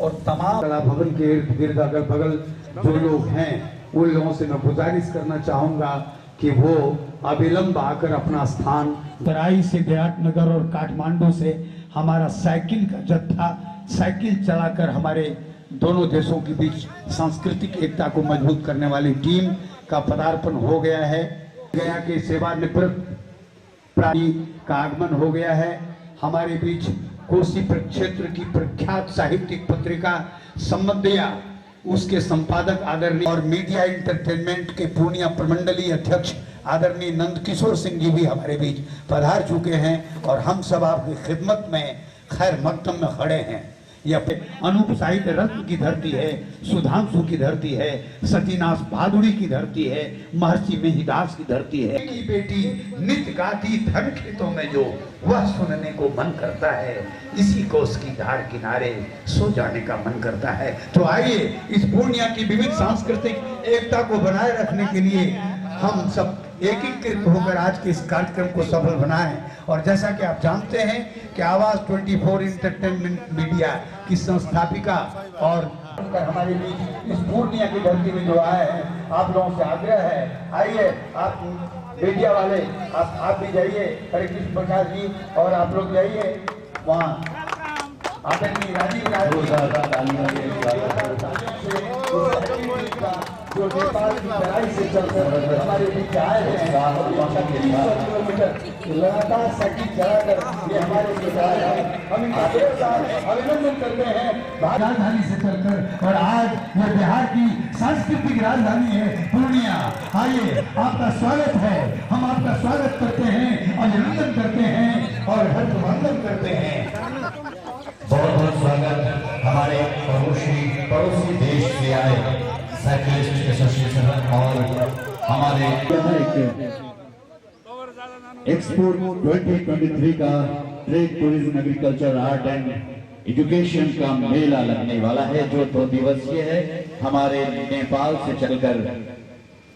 और तमाम कला भवन के इर्द गिर्द अगल बगल जो लोग हैं उन लोगों से मैं गुजारिश करना चाहूंगा कि वो अविलंब आकर अपना स्थान। तराई से विराटनगर और काठमांडू से हमारा साइकिल का जत्था साइकिल चलाकर हमारे दोनों देशों के बीच सांस्कृतिक एकता को मजबूत करने वाली टीम का पदार्पण हो गया है। गया के सेवानिवृत्त प्राणी का आगमन हो गया है हमारे बीच। कोसी प्रक्षेत्र की प्रख्यात साहित्यिक पत्रिका संबंधिया उसके संपादक आदरणीय और मीडिया एंटरटेनमेंट के पूर्णिया प्रमंडलीय अध्यक्ष आदरणीय नंद किशोर सिंह जी भी हमारे बीच पधार चुके हैं और हम सब आपकी खिदमत में खैर मकदम में खड़े हैं। यह अनूप साहित्य रत्न की धरती है, सुधांशु की धरती है, सतीनाथ भादुड़ी की धरती है, महर्षि मेहिदास की धरती है। की बेटी नित्य गाती धन खेतों में जो वह सुनने को मन करता है, इसी को उसकी धार किनारे सो जाने का मन करता है। तो आइए इस पूर्णिया की विविध सांस्कृतिक एकता को बनाए रखने के लिए हम सब एकीकृत होकर आज के इस कार्यक्रम को सफल बनाएं। और जैसा कि आप जानते हैं कि आवाज 24 एंटरटेनमेंट मीडिया की संस्थापिका और हमारे बीच इस पूर्णिया की धरती में जो आए हैं, आप लोगों से आग्रह है आइए आप मीडिया वाले आप भी जाइए, हरे कृष्ण प्रकाश जी और आप लोग जाइए वहाँ आदरणीय राजीव जो नेपाल की तराई से चलकर हमारे बीच आए हैं, लगातार साइकिल चलाकर ये हमारे बीच आए हैं। हम इनका अभिनंदन करते हैं राजधानी से चलकर। और आज ये बिहार की सांस्कृतिक राजधानी है पूर्णिया। आइए आपका स्वागत है, हम आपका स्वागत करते हैं, अभिनंदन करते हैं और हर्षवर्धन करते हैं। बहुत बहुत स्वागत हमारे पड़ोसी देश से आए साइकिलिस्ट एसोसिएशन और हमारे एक्सपो 2023 का trade tourism agriculture art and education का मेला लगने वाला है जो 2 दिवसीय है। हमारे नेपाल से चलकर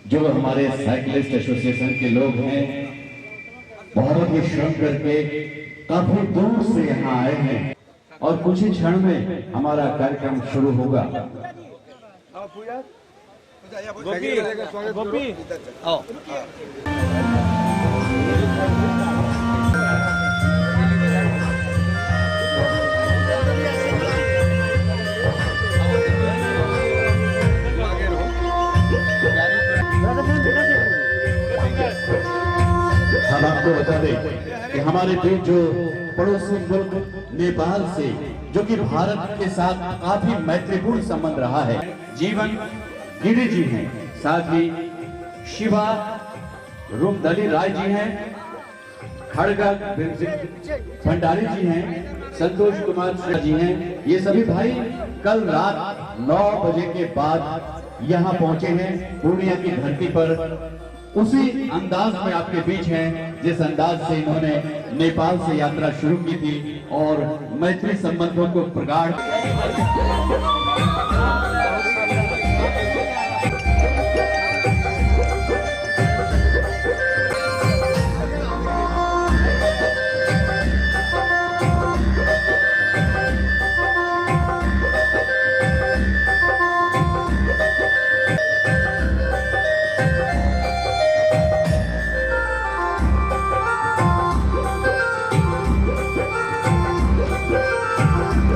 जो हमारे साइकिलिस्ट एसोसिएशन के लोग हैं बहुत ही श्रम करके काफी दूर से यहाँ आए हैं और कुछ ही क्षण में हमारा कार्यक्रम शुरू होगा। हम आपको बता दें कि हमारे बीच जो पड़ोसी मुल्क नेपाल से जो कि भारत के साथ काफी मैत्रीपूर्ण संबंध रहा है, जीवन गिरी जी हैं, साथ ही शिवा रूपदली राय जी हैं, खड़गा भंडारी जी हैं, संतोष कुमार जी हैं। ये सभी भाई कल रात 9 बजे के बाद यहाँ पहुंचे हैं पूर्णिया की धरती पर। उसी अंदाज में आपके बीच हैं जिस अंदाज से इन्होंने नेपाल से यात्रा शुरू की थी और मैत्री संबंधों को प्रगाढ़।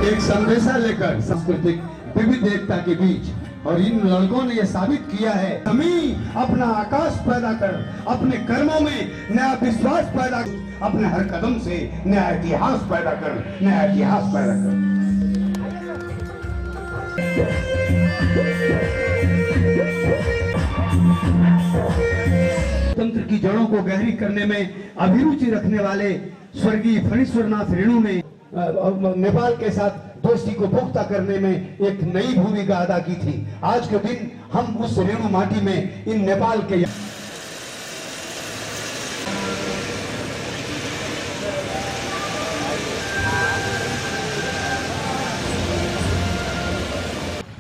एक संदेशा लेकर सांस्कृतिक विविधता के बीच और इन लड़कों ने यह साबित किया है हमें अपना आकाश पैदा कर, अपने कर्मों में नया विश्वास पैदा कर, अपने हर कदम से नया इतिहास पैदा कर, नया इतिहास पैदा कर। तंत्र की जड़ों को गहरी करने में अभिरुचि रखने वाले स्वर्गीय फणीश्वरनाथ रेणु ने नेपाल के साथ दोस्ती को पुख्ता करने में एक नई भूमिका अदा की थी। आज के दिन हम उस रेणु माटी में इन नेपाल के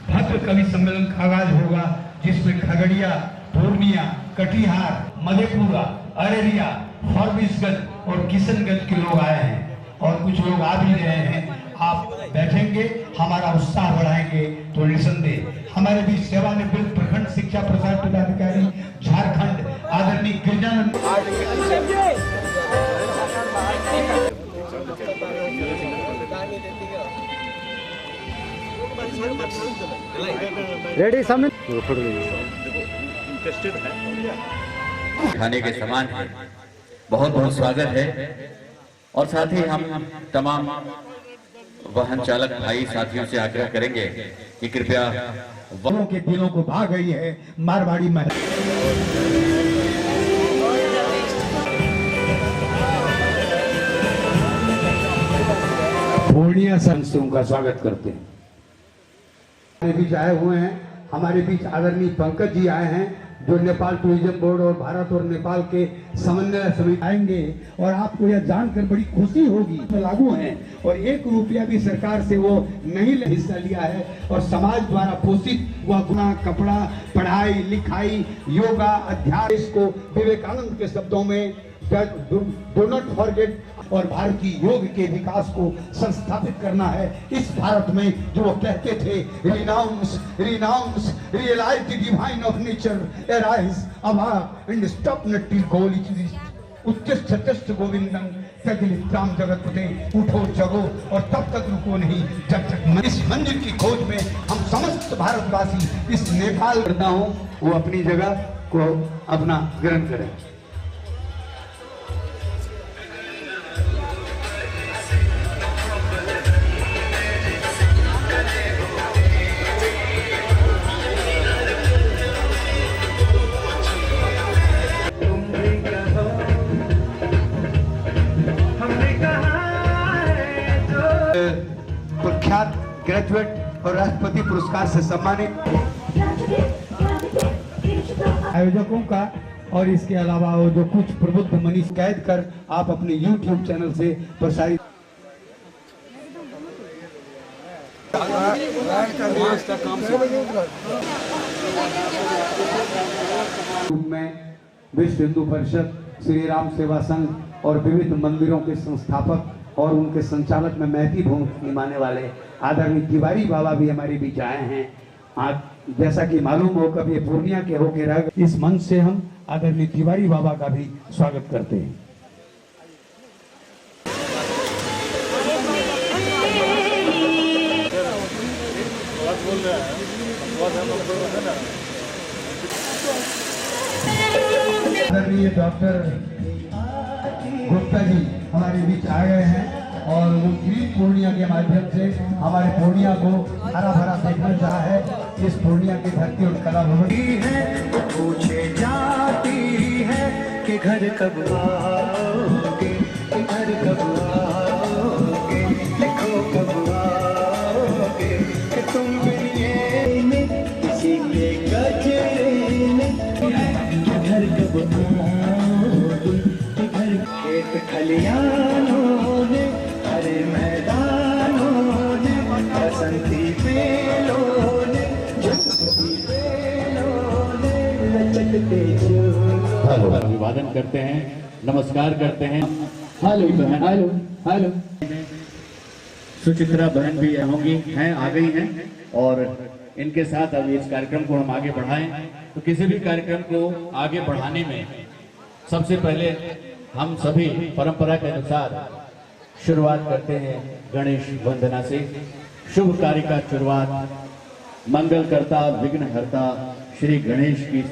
भव्य कवि सम्मेलन का आगाज होगा जिसमें खगड़िया, पूर्णिया, कटिहार, मधेपुरा, अररिया, फॉरबिसगंज और किशनगंज के लोग आए हैं और कुछ लोग आ भी रहे हैं। आप बैठेंगे, हमारा उत्साह बढ़ाएंगे। तो निसंदेह हमारे बीच सेवानिवृत्त प्रखंड शिक्षा प्रसार पदाधिकारी झारखंड आदरणीय गिरिजानंद रेडी सामने खाने के समान है। बहुत बहुत स्वागत है। और साथ ही हम तमाम वाहन चालक भाई साथियों से आग्रह करेंगे कि कृपया वनों के दिलों को भा गई है मारवाड़ी महल। पूर्णिया संघ से उनका स्वागत करते हैं। हमारे बीच आए हुए हैं, हमारे बीच आदरणीय पंकज जी आए हैं जो नेपाल टूरिज्म बोर्ड और भारत और नेपाल के समन्वय समिति आएंगे। और आपको यह जानकर बड़ी खुशी होगी तो लागू हैं और 1 रुपया भी सरकार से वो नहीं हिस्सा लिया है। और समाज द्वारा पोषित वह गुना कपड़ा, पढ़ाई लिखाई, योगा, अध्यात्म को विवेकानंद के शब्दों में डू नॉट फॉरगेट और भारतीय योग के विकास को संस्थापित करना है इस भारत में। जो वो कहते थे renounce realise the divine of nature arise awake and stop not till goal is उत्तिष्ठ गोविंदम तदिलित्राम जगतपते, उठो जगो और तब तक रुको नहीं जब तक। इस मंदिर की खोज में हम समस्त भारतवासी इस नेपाल करता हूँ वो अपनी जगह को अपना ग्रहण करें। प्रख्यात ग्रेजुएट और राष्ट्रपति पुरस्कार से सम्मानित आयोजकों का और इसके अलावा वो जो कुछ प्रबुद्ध मनीष कैद कर आप अपने YouTube चैनल से प्रसारित में विश्व हिंदू परिषद, श्री राम सेवा संघ और विविध मंदिरों के संस्थापक और उनके संचालक में महती भूमिका निभाने वाले आदरणीय तिवारी बाबा भी हमारे बीच आए हैं। आज जैसा कि मालूम हो कभी पूर्णिया के होके रह गए, इस मंच से हम आदरणीय तिवारी बाबा का भी स्वागत करते हैं। आदरणीय डॉक्टर गुप्ता जी हमारे बीच आ गए हैं और वो ग्रीन पूर्णिया के माध्यम से हमारे पूर्णिया को हरा भरा देखना चाहा है। इस पूर्णिया की धरती और कला भवन है पूछे जाती है कि घर कब आओगे, कि घर कब आओगे, लिखो कब आओगे, कि तुम मिलिए में किसी के गजरे में, कि घर कब आओगे, कि घर खेत खलियानों ने, हरे मैदानों ने, बसंती बेलों ने, झुकती बेलों ने, लचकते जो अभिवादन करते हैं, नमस्कार करते हैं। हेलो बहन, हेलो हेलो। सुचित्रा बहन भी होंगी, हैं, आ गई हैं और इनके साथ अब इस कार्यक्रम को हम आगे बढ़ाएं। तो किसी भी कार्यक्रम को आगे बढ़ाने में सबसे पहले हम सभी परंपरा के अनुसार शुरुआत करते हैं गणेश वंदना से। शुभ कार्य का शुरुआत मंगल करता विघ्न हरता श्री गणेश की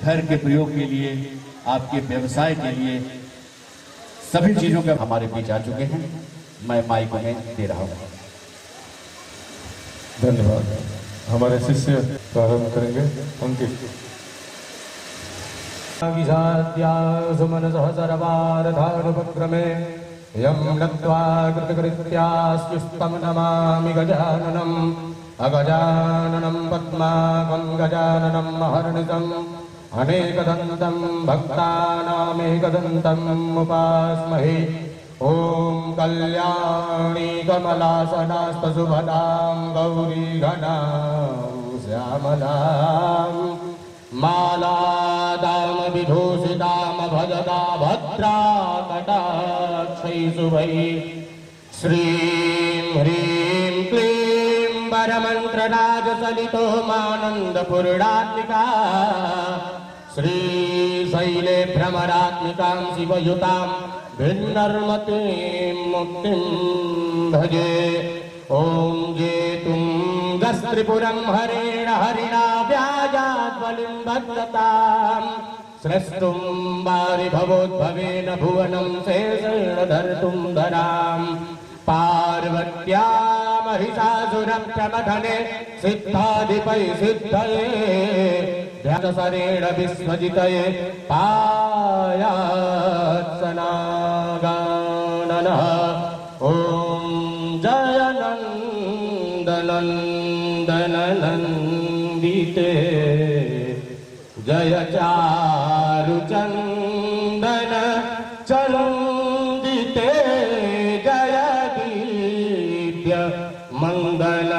घर के प्रयोग के लिए, आपके व्यवसाय के लिए, सभी चीजों के हमारे बीच आ चुके हैं। मैं माइक में दे रहा हूँ। धन्यवाद। हमारे शिष्य प्रारंभ करेंगे उनके सुमनसः सर्वारधानुपक्रमे यं नत्वा कृतकृत्यास्युस्तं नमामि गजाननम् अगजाननं पद्माकं गजाननं महर्निशम् अनेकदन्तं भक्तानामेकदन्तम् उपास्महे। ॐ कल्याणी कमलासनास्तशुभदां गौरी घनां श्यामलां मालादां विभूषितां भजदा भद्रा कटाक्षैः शुभैः। श्रीं ह्रीं क्लीं वरमन्त्रराजसलितो मानन्दपूर्णात्मिका श्रीशैले भ्रमरात्मिकां शिवयुतां भिन्नर्मतीं मुक्तिं भजे। ॐ जेतुं गस्त्रिपुरं हरेण हरिणा व्याजाद्बलिं भद्रतां स्रष्टुं वारि भवोद्भवेन भुवनं शेषेण धर्तुं धराम् पार्वत्या महिषासुरप्रमथने सिद्धाधिपै सिद्धये ध्यानसरेण विश्वजितये पायात्सनागाननः। ॐ जय नन्दनन्दनन्दिते जय चारुचन्दन चलन्दिते जय दिव्य मङ्गलमण्डिते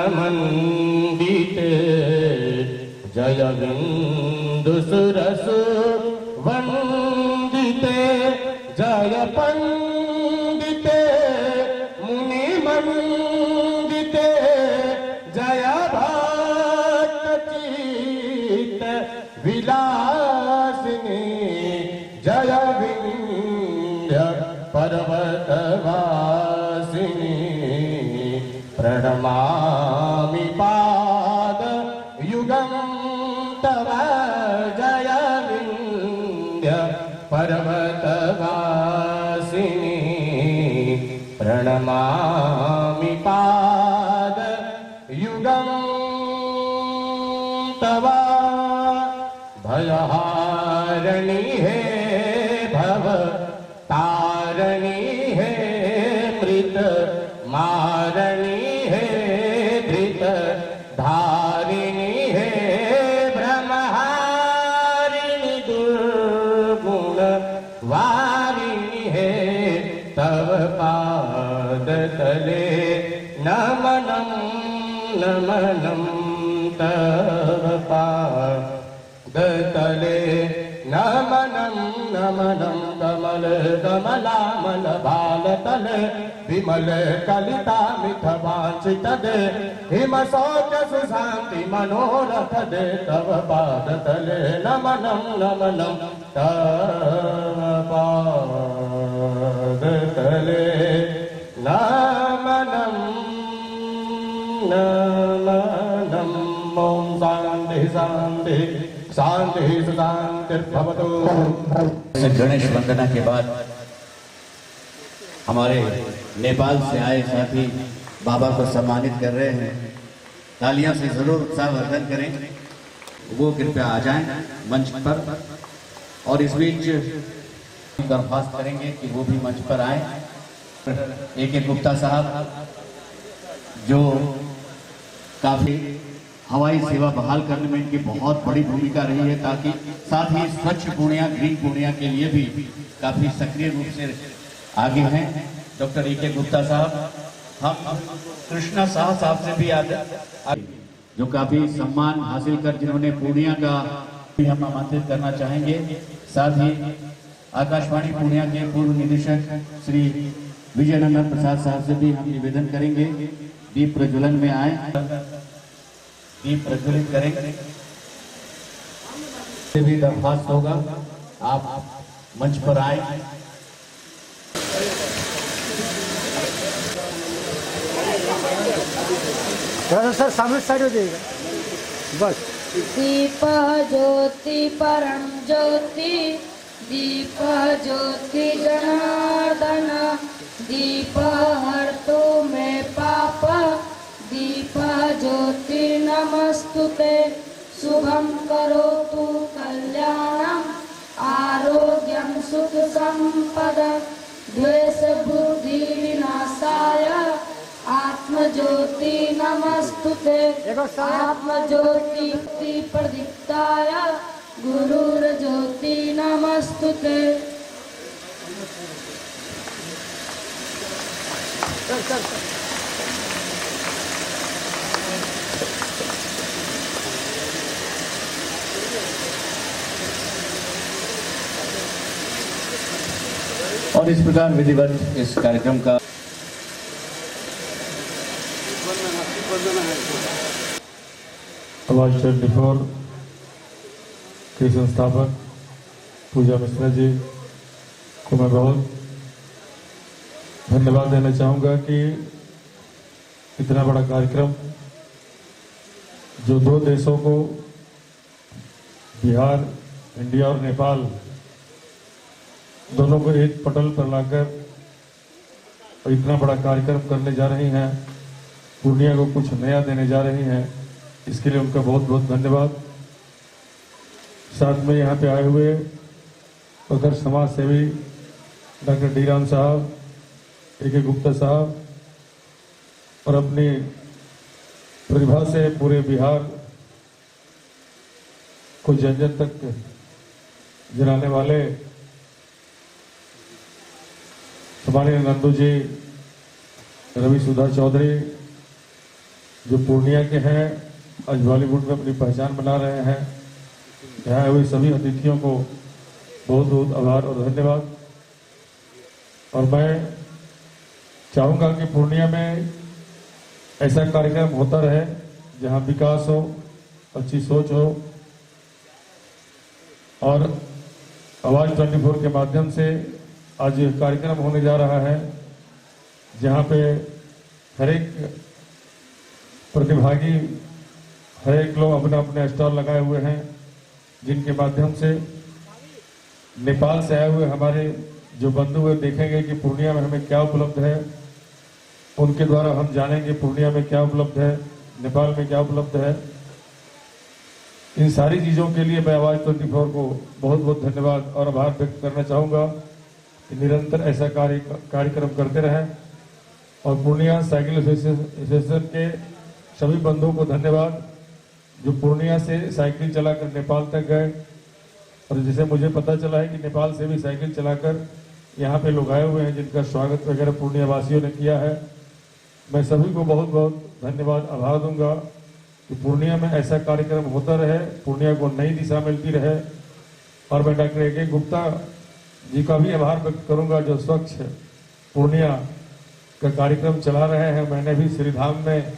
जय बिन्दुसुरसु वन्दिते जय पण्डिते मुनिमण्डिते जय भक्तचित्त विलासिनी जय विन्ध्य पर्वतवासिनी प्रणमामि पाद युगं तव जय विन्ध्य पर्वतवासिनी प्रणमामि पाद युगं तव। भयहारिणी हे भव तारिणी हे मृत मारिणी हे धृत धारिणी हे ब्रह्महारिणी दुर्गुण वारिणी हे तव पाद तले नमनं नमनं तव पाद तले नमनं नमनं कमल कमलामल बाल तले विमल कलिता मिथ वांछित दे हिम शौच सुशांति मनोरथ दे तव पाद तले नमनं नमनं तव पाद तले नमनं नमनं। ॐ शान्ति शान्ति शांति शांतिर्भवतु। गणेश वंदना के बाद हमारे नेपाल से आए साथी बाबा को सम्मानित कर रहे हैं। तालियां से जरूर उत्साहवर्धन करें। वो कृपया आ जाएं मंच पर और इस बीच दरख्वास्त करेंगे कि वो भी मंच पर आए। AK गुप्ता साहब जो काफी हवाई सेवा बहाल करने में इनकी बहुत बड़ी भूमिका रही है, ताकि साथ ही स्वच्छ पूर्णिया ग्रीन पूर्णिया के लिए भी काफी सक्रिय रूप से आगे हैं। डॉक्टर AK गुप्ता साहब, हम कृष्णा शाह साहब से भी आगे जो काफी सम्मान हासिल कर जिन्होंने पूर्णिया का भी हम आमंत्रित करना चाहेंगे। साथ ही आकाशवाणी पूर्णिया के पूर्व निदेशक श्री विजयनंदन प्रसाद साहब से भी हम निवेदन करेंगे दीप प्रज्वलन में आए, दीप प्रज्वलित करेंगे। भी दरख्वास्त होगा आप मंच पर आए। सर सामने साइड हो जाएगा बस। दीप ज्योति परम ज्योति दीप ज्योति जनार्दन दीप हरतु मे पाप दीप ज्योति नमस्तुते शुभं करोतु कल्याणं आरोग्यं सुख संपद द्वेष बुद्धि विनाशाय आत्मज्योति नमस्तुते आत्मज्योति प्रदीप्ताय गुरुर्ज्योति नमस्तुते। और इस प्रकार विधिवत इस कार्यक्रम का आवाज 24 के संस्थापक पूजा मिश्रा जी को मैं बहुत धन्यवाद देना चाहूँगा कि इतना बड़ा कार्यक्रम जो दो देशों को, बिहार, इंडिया और नेपाल, दोनों को एक पटल पर लाकर और इतना बड़ा कार्यक्रम करने जा रही हैं, पूर्णिया को कुछ नया देने जा रही हैं, इसके लिए उनका बहुत बहुत धन्यवाद। साथ में यहाँ पे आए हुए उधर समाज सेवी डॉक्टर डी राम साहब, ए.के. गुप्ता साहब और अपनी प्रतिभा से पूरे बिहार को जन जन तक जलाने वाले हमारे नंदू जी, रवि सुधा चौधरी जो पूर्णिया के हैं, आज बॉलीवुड में अपनी पहचान बना रहे हैं। यहाँ हुए सभी अतिथियों को बहुत बहुत आभार और धन्यवाद। और मैं चाहूँगा कि पूर्णिया में ऐसा कार्यक्रम होता रहे जहाँ विकास हो, अच्छी सोच हो। और आवाज 24 के माध्यम से आज ये कार्यक्रम होने जा रहा है जहाँ पे हर एक प्रतिभागी, हर एक लोग अपने अपने स्टॉल लगाए हुए हैं, जिनके माध्यम से नेपाल से आए हुए हमारे जो बंधु हुए देखेंगे कि पूर्णिया में हमें क्या उपलब्ध है, उनके द्वारा हम जानेंगे पूर्णिया में क्या उपलब्ध है, नेपाल में क्या उपलब्ध है। इन सारी चीज़ों के लिए मैं आवाज 24 को बहुत बहुत धन्यवाद और आभार व्यक्त करना चाहूँगा कि निरंतर ऐसा कार्यक्रम करते रहें। और पूर्णिया साइकिल एसोसिएशन के सभी बंधुओं को धन्यवाद जो पूर्णिया से साइकिल चलाकर नेपाल तक गए, और जिसे मुझे पता चला है कि नेपाल से भी साइकिल चलाकर यहाँ पे लोग आए हुए हैं, जिनका स्वागत वगैरह पूर्णिया वासियों ने किया है। मैं सभी को बहुत बहुत धन्यवाद आभार दूंगा कि पूर्णिया में ऐसा कार्यक्रम होता रहे, पूर्णिया को नई दिशा मिलती रहे। और मैं डॉक्टर ए.के. गुप्ता जी का भी आभार व्यक्त करूंगा जो स्वच्छ पूर्णिया का कार्यक्रम चला रहे हैं। मैंने भी श्रीधाम में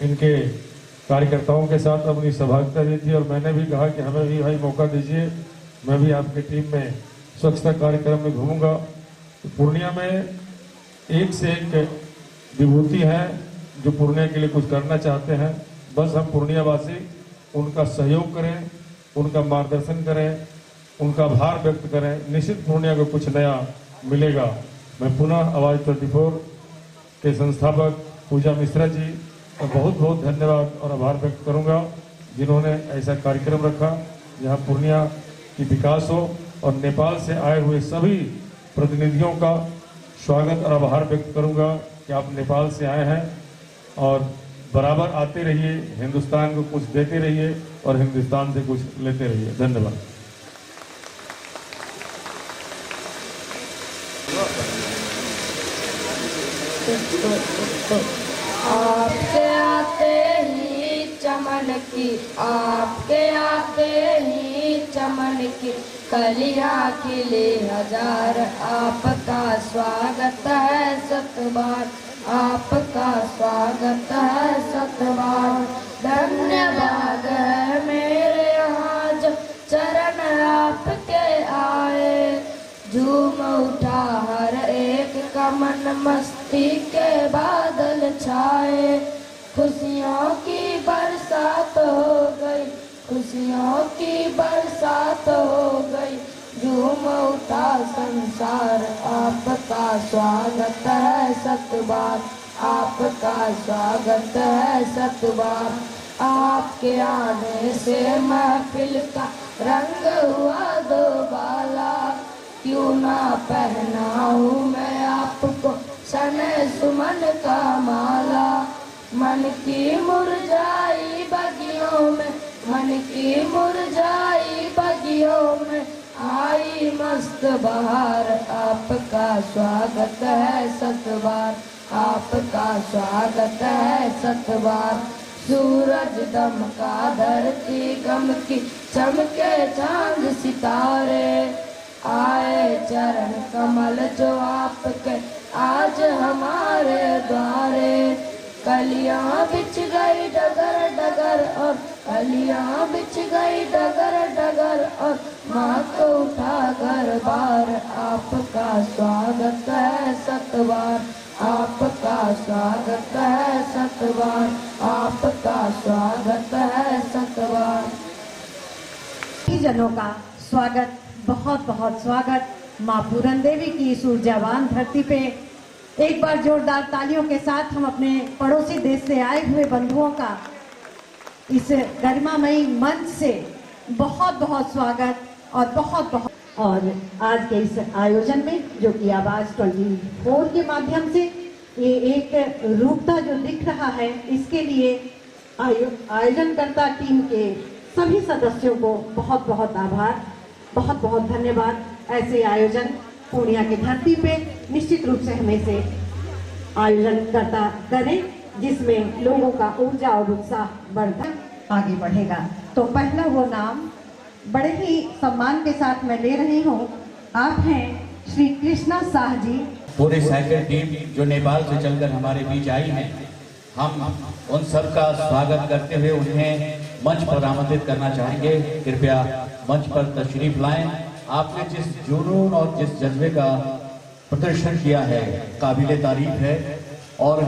इनके कार्यकर्ताओं के साथ अपनी सहभागिता दी थी और मैंने भी कहा कि हमें भी भाई मौका दीजिए, मैं भी आपकी टीम में स्वच्छता कार्यक्रम में घूमूंगा। तो पूर्णिया में एक से एक विभूति है जो पूर्णिया के लिए कुछ करना चाहते हैं। बस हम पूर्णिया वासी उनका सहयोग करें, उनका मार्गदर्शन करें, उनका आभार व्यक्त करें, निश्चित पूर्णिया को कुछ नया मिलेगा। मैं पुनः आवाज 24 के संस्थापक पूजा मिश्रा जी का बहुत बहुत धन्यवाद और आभार व्यक्त करूंगा जिन्होंने ऐसा कार्यक्रम रखा जहां पूर्णिया की विकास हो। और नेपाल से आए हुए सभी प्रतिनिधियों का स्वागत और आभार व्यक्त करूंगा कि आप नेपाल से आए हैं और बराबर आते रहिए, हिंदुस्तान को कुछ देते रहिए और हिंदुस्तान से कुछ लेते रहिए। धन्यवाद। आपके आते ही चमन की, आपके आते ही चमन की कलियां खिले हजार। आपका स्वागत है सतबार, आपका स्वागत है सतबार। धन्यवाद है मेरे यहाँ जो चरण आपके आए। झूम उठा हर एक का मन, मस्ती के बादल छाए। खुशियों की बरसात हो गई, खुशियों की बरसात हो गई। झूम उठा संसार, आपका स्वागत है सतबार, आपका स्वागत है सतबार। आपके आने से महफिल का रंग हुआ दोबाला। क्यों ना पहनाऊं मैं आपको सने सुमन का माला। मन की मुरझाई बगियों में, मन की मुरझाई बगियों में आई मस्त बहार। आपका स्वागत है सतबार, आपका स्वागत है सतबार। सूरज दमका धरती गमकी, चमके चांद सितारे। आए चरण कमल जो आपके आज हमारे द्वारे। कलियां बिछ गई डगर डगर और कलियां बिछ गई डगर डगर और माँ को उठा घर बार। आपका स्वागत है सतबार, आपका स्वागत है सतबार, आपका स्वागत है सतबार। जनों का स्वागत, बहुत बहुत स्वागत माँ पूरन देवी की इस ऊर्जावान धरती पे। एक बार जोरदार तालियों के साथ हम अपने पड़ोसी देश से आए हुए बंधुओं का इस गरिमामयी मंच से बहुत बहुत स्वागत और बहुत बहुत। और आज के इस आयोजन में जो कि आवाज 24 के माध्यम से ये एक रूपता जो दिख रहा है, इसके लिए आयोजनकर्ता टीम के सभी सदस्यों को बहुत बहुत आभार, बहुत बहुत धन्यवाद। ऐसे आयोजन पूर्णिया की धरती पे निश्चित रूप से हमें से आयोजन करता करें, जिसमें लोगों का ऊर्जा और उत्साह बढ़ता आगे बढ़ेगा। तो पहला वो नाम बड़े ही सम्मान के साथ मैं ले रही हूँ, आप हैं श्री कृष्णा शाह जी। पूरी साइकिल टीम जो नेपाल से चलकर हमारे बीच आई है, हम उन सब का स्वागत करते हुए उन्हें मंच पर आमंत्रित करना चाहेंगे। कृपया मंच पर तशरीफ लाएं। आपने जिस जुनून और जिस जज्बे का प्रदर्शन किया है, काबिले तारीफ है और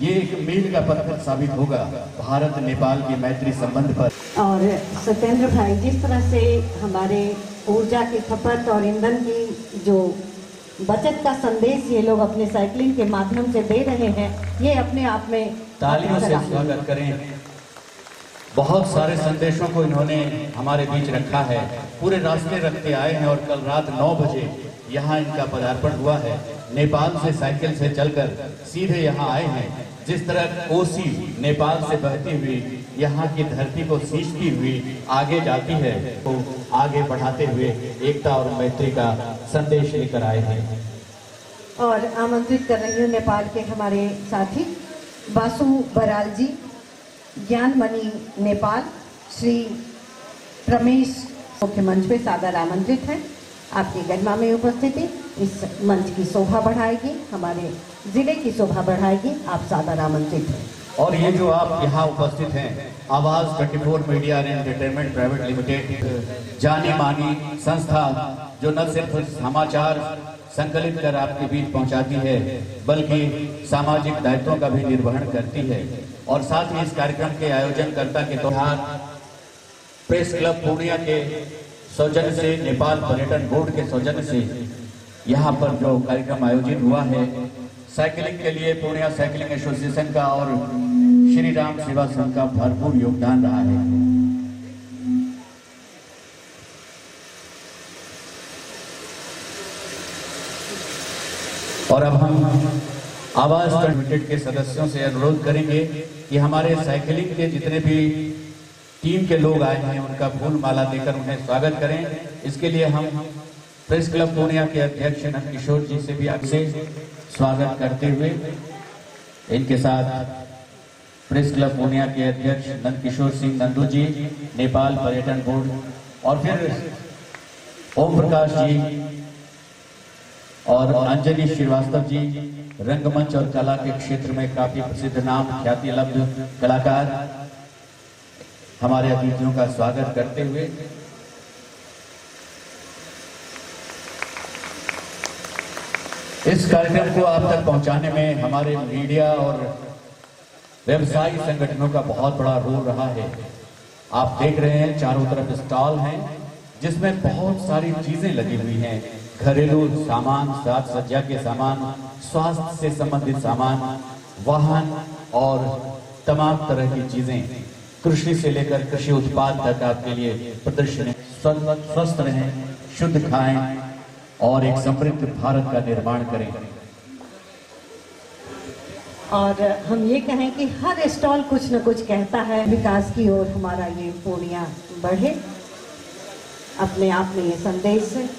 ये एक मील का पत्थर साबित होगा भारत नेपाल के मैत्री संबंध पर। और सत्येंद्र भाई, जिस तरह से हमारे ऊर्जा की खपत और ईंधन की जो बचत का संदेश ये लोग अपने साइकिलिंग के माध्यम से दे रहे हैं, ये अपने आप में तालियों से स्वागत करें। बहुत सारे संदेशों को इन्होंने हमारे बीच रखा है, पूरे रास्ते रखते आए हैं और कल रात 9 बजे यहाँ इनका पदार्पण हुआ है। नेपाल से साइकिल से चलकर सीधे यहाँ आए हैं। जिस तरह कोसी नेपाल से बहती हुई यहाँ की धरती को सींचती हुई आगे जाती है, तो आगे बढ़ाते हुए एकता और मैत्री का संदेश लेकर आए हैं। और आमंत्रित कर रही हूँ नेपाल के हमारे साथी बासु बराल जी, ज्ञानमणि नेपाल, श्री रमेश मुख्य मंच पे सादर आमंत्रित हैं। आपकी गरिमा में उपस्थिति इस मंच की शोभा बढ़ाएगी, हमारे जिले की शोभा बढ़ाएगी। आप सादर आमंत्रित हैं। और ये जो आप यहाँ उपस्थित हैं, आवाज 24 media and entertainment private limited, जानी मानी संस्था जो न सिर्फ समाचार संकलित कर आपके बीच पहुंचाती है, बल्कि सामाजिक दायित्वों का भी निर्वहन करती है। और साथ ही इस कार्यक्रम के आयोजनकर्ता के तौर प्रेस क्लब पूर्णिया के सौजन्य से, नेपाल पर्यटन बोर्ड के सौजन्य से यहाँ पर जो कार्यक्रम आयोजित हुआ है, साइकिलिंग के लिए पूर्णिया साइकिलिंग एसोसिएशन का और श्री राम सेवा संघ का भरपूर योगदान रहा है। और अब हम आवाज लिमिटेड के सदस्यों से अनुरोध करेंगे कि हमारे साइकिलिंग के जितने भी टीम के लोग आए हैं, उनका फूल माला देकर उन्हें स्वागत करें। इसके लिए हम प्रेस क्लब पूर्णिया के अध्यक्ष नंद किशोर जी से भी आपसे स्वागत करते हुए, इनके साथ प्रेस क्लब पूर्णिया के अध्यक्ष नंद किशोर सिंह नंदू जी, नेपाल पर्यटन बोर्ड, और फिर ओम प्रकाश जी और अंजलि श्रीवास्तव जी, रंगमंच और कला के क्षेत्र में काफी प्रसिद्ध नाम, ख्याति लब्ध कलाकार, हमारे अतिथियों का स्वागत करते हुए इस कार्यक्रम को आप तक पहुंचाने में हमारे मीडिया और व्यवसायी संगठनों का बहुत बड़ा रोल रहा है। आप देख रहे हैं चारों तरफ स्टॉल हैं जिसमें बहुत सारी चीजें लगी हुई हैं, घरेलू सामान, साज सज्जा के सामान, स्वास्थ्य से संबंधित सामान, वाहन और तमाम तरह की चीजें, कृषि से लेकर कृषि उत्पाद तक आपके लिए प्रदर्शन। स्वस्थ रहें, शुद्ध खाएं और एक समृद्ध भारत का निर्माण करें। और हम ये कहें कि हर स्टॉल कुछ न कुछ कहता है विकास की ओर हमारा ये पूर्णिया बढ़े, अपने आप में ये संदेश है।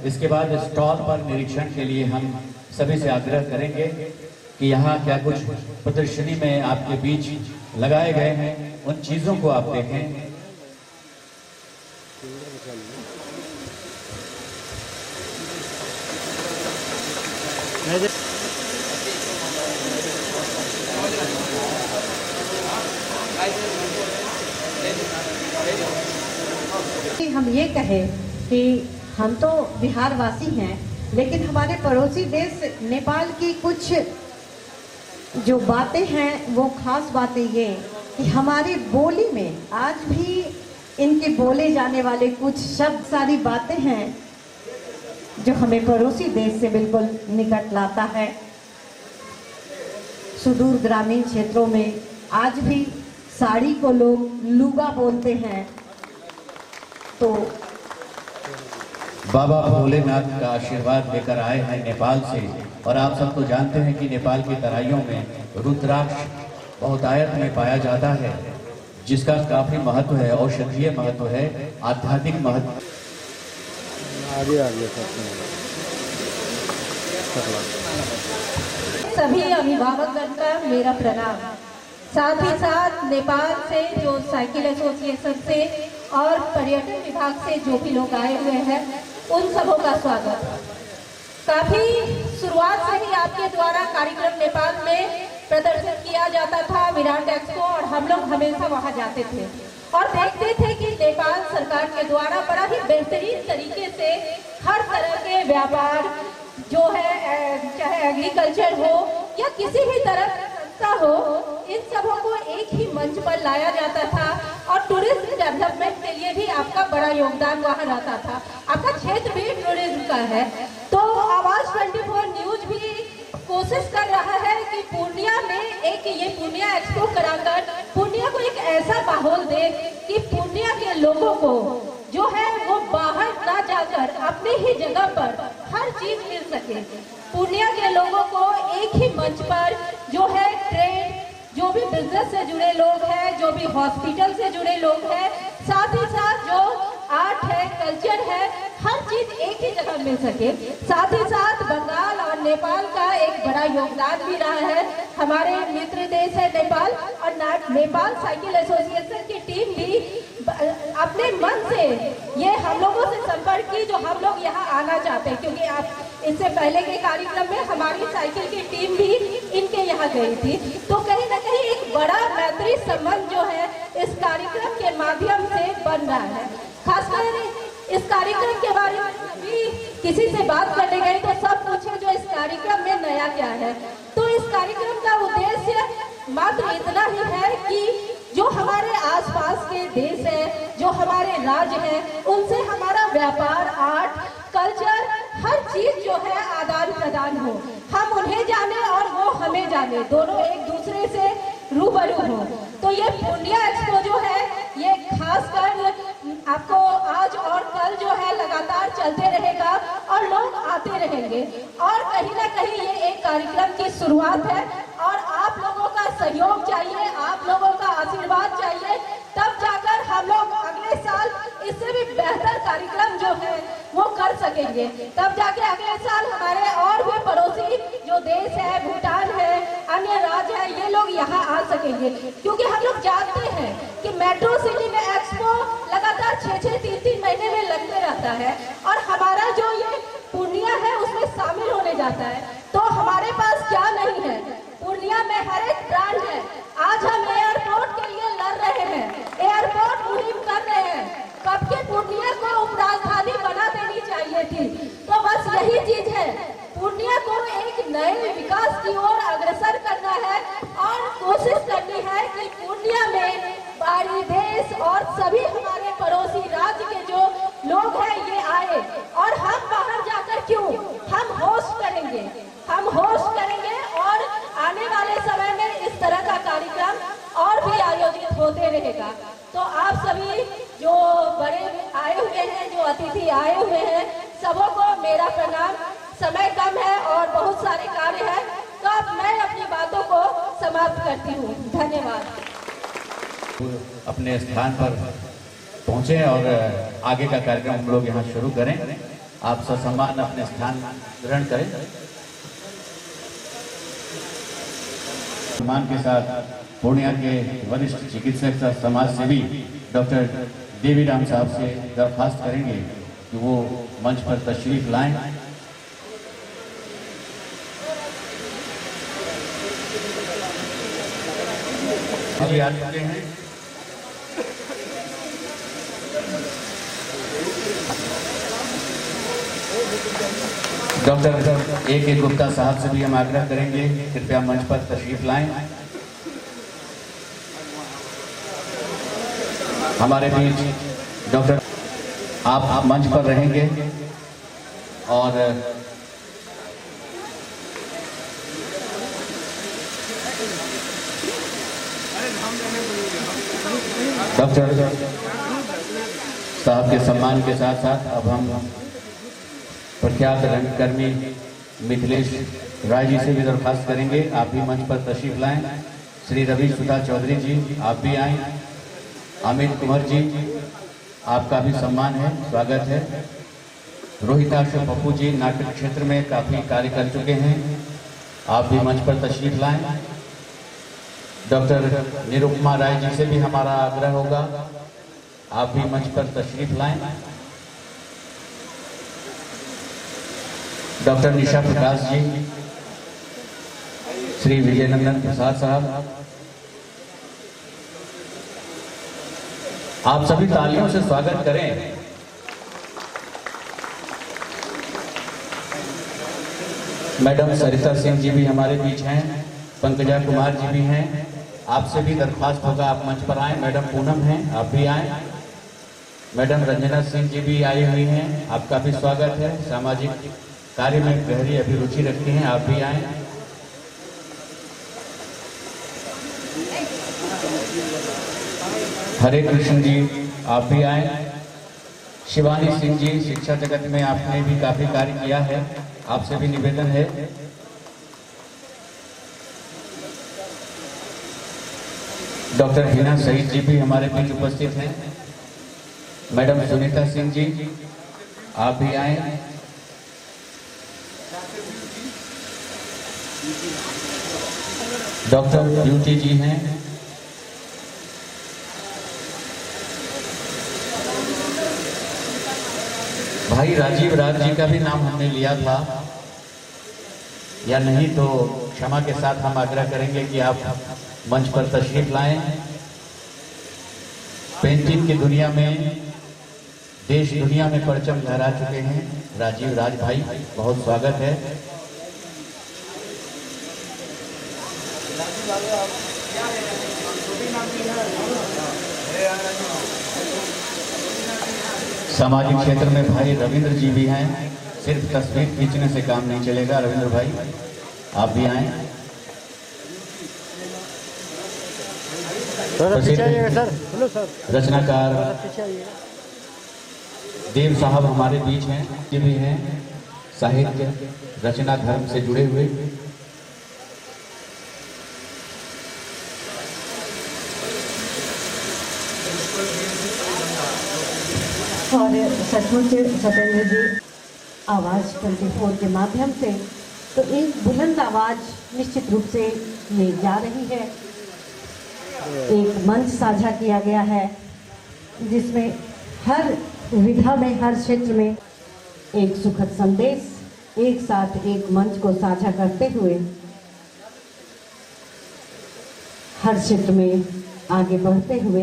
इसके बाद स्टॉल पर निरीक्षण के लिए हम सभी से आग्रह करेंगे कि यहाँ क्या कुछ प्रदर्शनी में आपके बीच लगाए गए हैं, उन चीजों को आप देखें। हम ये कहें कि हम तो बिहार वासी हैं, लेकिन हमारे पड़ोसी देश नेपाल की कुछ जो बातें हैं वो खास बातें ये कि हमारी बोली में आज भी इनके बोले जाने वाले कुछ शब्द, सारी बातें हैं जो हमें पड़ोसी देश से बिल्कुल निकट लाता है। सुदूर ग्रामीण क्षेत्रों में आज भी साड़ी को लोग लुगा बोलते हैं। तो बाबा भोलेनाथ का आशीर्वाद लेकर आए हैं नेपाल से, और आप सब तो जानते हैं कि नेपाल की तराइयों में रुद्राक्ष बहुतायत में पाया जाता है, जिसका काफी महत्व है, औषधीय महत्व है, आध्यात्मिक महत्व। सभी अभिभावकगण का मेरा प्रणाम। साथ ही साथ नेपाल से जो साइकिल एसोसिएशन से और पर्यटन विभाग से जो भी लोग आए हुए हैं, उन सबों का स्वागत। काफी शुरुआत से ही आपके द्वारा कार्यक्रम नेपाल में प्रदर्शित किया जाता था, विराट एक्सपो, और हम लोग हमेशा वहां जाते थे और देखते थे कि नेपाल सरकार के द्वारा बड़ा ही बेहतरीन तरीके से हर तरह के व्यापार जो है, चाहे एग्रीकल्चर हो या किसी भी तरह का संस्था हो, इन सबों को एक ही मंच पर लाया जाता था। और टूरिज्म डेवलपमेंट के लिए भी आपका बड़ा योगदान वहाँ रहता था। आपका क्षेत्र भी टूरिज्म का है, तो आवाज 24 न्यूज भी कोशिश कर रहा है कि पूर्णिया में एक ये पूर्णिया एक्सपो कराकर पूर्णिया को एक ऐसा माहौल दे कि पूर्णिया के लोगों को जो है वो बाहर ना जाकर अपने ही जगह पर हर चीज मिल सके। पूर्णिया के लोगों को एक ही मंच पर जो है ट्रेड, जो भी बिजनेस से जुड़े लोग हैं, जो भी हॉस्पिटल से जुड़े लोग हैं, साथ ही साथ जो आर्ट है, कल्चर है, हर चीज एक ही जगह मिल सके। साथ ही साथ बंगाल और नेपाल का एक बड़ा योगदान भी रहा है। हमारे मित्र देश है नेपाल, और नेपाल साइकिल एसोसिएशन की टीम भी अपने मन से ये हम लोगों से संपर्क की जो हम लोग यहाँ आना चाहते हैं, क्योंकि आप इससे पहले के कार्यक्रम में हमारी साइकिल की टीम भी इनके यहाँ गई थी। तो कहीं ना कहीं एक बड़ा मैत्री संबंध जो है इस कार्यक्रम के माध्यम से बन रहा है। खासकर इस कार्यक्रम के बारे में भी किसी से बात करने गए तो सब पूछे जो इस कार्यक्रम में नया क्या है। तो इस कार्यक्रम का उद्देश्य मात्र इतना ही है कि जो हमारे आसपास के देश है, जो हमारे राज्य है, उनसे हमारा व्यापार, आर्ट, कल्चर, हर चीज जो है आदान प्रदान हो, हम उन्हें जाने और वो हमें जाने, दोनों एक दूसरे से रूबरू हो। तो ये पूर्णिया एक्सपो जो है ये खासकर आपको आज और कल जो है लगातार चलते रहेगा और लोग आते रहेंगे, और कहीं ना कहीं ये एक कार्यक्रम की शुरुआत है और आप लोगों का सहयोग चाहिए, आप लोगों का आशीर्वाद चाहिए, तब जाकर हम लोग अगले साल इससे भी बेहतर कार्यक्रम जो है वो कर सकेंगे। तब जाके अगले साल हमारे और भी पड़ोसी जो देश है, भूटान है, अन्य राज्य है, ये लोग यहाँ आ सकेंगे, क्योंकि हम लोग जानते हैं कि मेट्रो सिटी में एक्सपो लगातार 6-6, 3-3 महीने में लगते रहता है, और हमारा जो ये पूर्णिया है उसमें शामिल होने जाता है। तो हमारे पास क्या नहीं है, पूर्णिया में हर एक ब्रांड है। आज हम एयरपोर्ट के लिए लड़ रहे हैं, एयरपोर्ट मुहिम कर रहे हैं, कब के पूर्णिया को उपराजधानी बना देनी चाहिए थी। तो बस यही चीज है, पूर्णिया को एक नए विकास की ओर अग्रसर करना है और कोशिश करनी है कि पूर्णिया में बाहरी देश और सभी हमारे पड़ोसी राज्य के जो लोग हैं ये आए, और हम बाहर जाकर क्यों, हम होस्ट करेंगे, हम होस्ट करेंगे, और आने वाले समय में इस तरह का कार्यक्रम और भी आयोजित होते रहेगा। तो आप सभी जो बड़े आए हुए हैं, जो अतिथि आए हुए हैं, सबों को मेरा प्रणाम। समय कम है और बहुत सारे कार्य हैं, तो अब मैं अपनी बातों को समाप्त करती हूँ। धन्यवाद। अपने स्थान पर पहुंचे और आगे का कार्यक्रम हम लोग यहाँ शुरू करें। आप ससम्मान अपने स्थान ग्रहण करें। सम्मान के साथ पूर्णिया के वरिष्ठ चिकित्सक समाज सेवी डॉक्टर देवीराम साहब से दरख्वास्त करेंगे कि वो मंच पर तशरीफ लाएं। आ चुके हैं। Doctor A K. गुप्ता साहब से भी हम आग्रह करेंगे कृपया मंच पर तशरीफ लाएं। हमारे बीच डॉक्टर आप मंच पर रहेंगे और डॉक्टर साहब के सम्मान के साथ साथ अब हम प्रख्यात रंगकर्मी मिथिलेश राय जी से भी दरख्वास्त करेंगे आप भी मंच पर तशरीफ लाएं। श्री रवि सुधा चौधरी जी आप भी आएं। अमित कुमार जी आपका भी सम्मान है, स्वागत है। रोहिताक्ष पप्पू जी नाटक क्षेत्र में काफी कार्य कर चुके हैं, आप भी मंच पर तशरीफ लाएं। डॉक्टर निरुपमा राय जी से भी हमारा आग्रह होगा, आप भी मंच पर तशरीफ लाएं। डॉक्टर निशा प्रकाश जी, श्री विजयनंदन प्रसाद साहब, आप सभी तालियों से स्वागत करें। मैडम सरिता सिंह जी भी हमारे बीच हैं, पंकजा कुमार जी भी हैं, आपसे भी दरख्वास्त होगा आप मंच पर आएं। मैडम पूनम हैं, आप भी आएं। मैडम रंजना सिंह जी भी आई हुई हैं, आपका भी स्वागत है। सामाजिक कार्य में गहरी अभिरुचि रखती हैं, आप भी आएं। हरे कृष्ण जी आप भी आएं। शिवानी सिंह जी, शिक्षा जगत में आपने भी काफी कार्य किया है, आपसे भी निवेदन है। डॉक्टर हिना सईद जी भी हमारे बीच उपस्थित हैं। मैडम सुनीता सिंह जी आप भी आए। डॉक्टर ब्यूटी जी हैं। भाई राजीव राज जी का भी नाम हमने लिया था या नहीं, तो क्षमा के साथ हम आग्रह करेंगे कि आप मंच पर तशरीफ लाएं। पेंटिंग की दुनिया में, देश दुनिया में परचम लहरा चुके हैं राजीव राज भाई, बहुत स्वागत है। सामाजिक क्षेत्र में भाई रविंद्र जी भी हैं, सिर्फ तस्वीर खींचने से काम नहीं चलेगा। रविंद्र भाई आप भी आए। रचनाकार देव साहब हमारे बीच हैं, ये भी हैं साहित्य रचना धर्म से जुड़े हुए। और सचमुच सतेंद्र जी आवाज़ 24 के माध्यम से तो एक बुलंद आवाज़ निश्चित रूप से ये जा रही है। एक मंच साझा किया गया है जिसमें हर विधा में, हर क्षेत्र में एक सुखद संदेश एक साथ एक मंच को साझा करते हुए हर क्षेत्र में आगे बढ़ते हुए,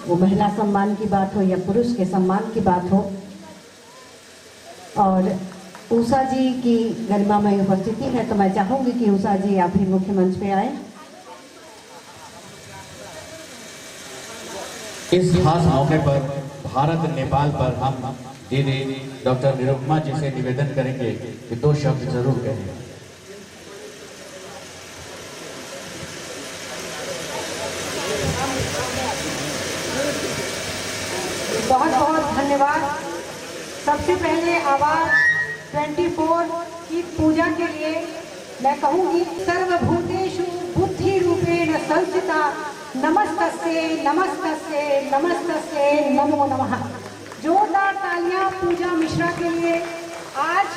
वो महिला सम्मान की बात हो या पुरुष के सम्मान की बात हो। और उषा जी की गरिमामय उपस्थिति है, तो मैं चाहूंगी कि उषा जी आप भी मुख्य मंच पे आए। इस खास मौके पर भारत नेपाल पर हम दीदी डॉक्टर निरुपमा जी से निवेदन करेंगे कि 2 शब्द जरूर कहें। बहुत बहुत धन्यवाद। सबसे पहले आवाज 24 की पूजा के लिए मैं कहूंगी, सर्वभूतेषु बुद्धि रूपेण संस्थिता नमस्तस्ते नमस्तस्ते नमस्तस्ते नमो नमः। जोरदार तालियां पूजा मिश्रा के लिए। आज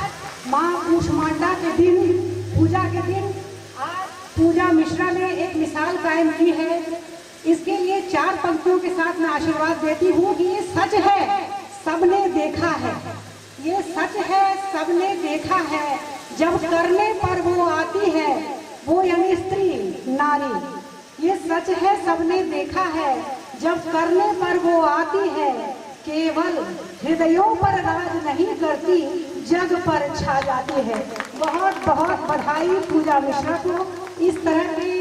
माँ कूष्मांडा के दिन, पूजा के दिन, आज पूजा मिश्रा ने एक मिसाल कायम की है। इसके लिए 4 पंक्तियों के साथ मैं आशीर्वाद देती हूँ कि ये सच है, सबने देखा है। ये सच है, सबने देखा है। जब करने पर वो आती है, वो यानी स्त्री, नारी। ये सच है, सबने देखा है। जब करने पर वो आती है, केवल हृदयों पर राज नहीं करती, जग पर छा जाती है। बहुत बहुत बधाई पूजा मिश्रा को। इस तरह के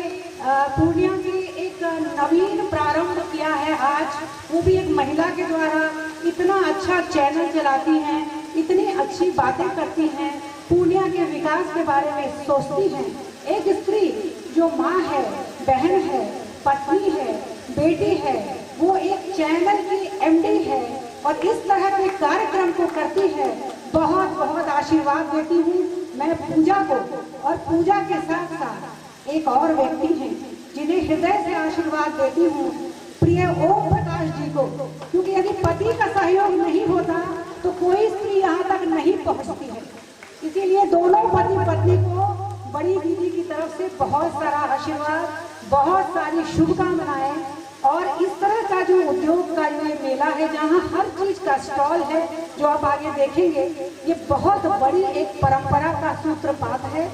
पूर्णिया की एक नवीन प्रारंभ किया है आज, वो भी एक महिला के द्वारा। इतना अच्छा चैनल चलाती हैं, इतनी अच्छी बातें करती हैं, पूर्णिया के विकास के बारे में सोचती हैं। एक स्त्री जो माँ है, बहन है, पत्नी है, बेटी है, वो एक चैनल की एमडी है और इस तरह के कार्यक्रम को करती है। बहुत बहुत आशीर्वाद देती हूँ मैं पूजा को। और पूजा के साथ साथ एक और व्यक्ति हैं जिन्हें हृदय से आशीर्वाद देती हूँ, प्रिय ओम प्रकाश जी को। क्योंकि यदि पति का सहयोग नहीं होता तो कोई स्त्री यहाँ तक नहीं पहुँचती है। इसीलिए दोनों पति पत्नी को बड़ी दीदी की तरफ से बहुत सारा आशीर्वाद, बहुत सारी शुभकामनाएं। और इस तरह का जो उद्योग का ये मेला है, जहाँ हर चीज का स्टॉल है, जो आप आगे देखेंगे, ये बहुत बड़ी एक परंपरा का सूत्रपात है।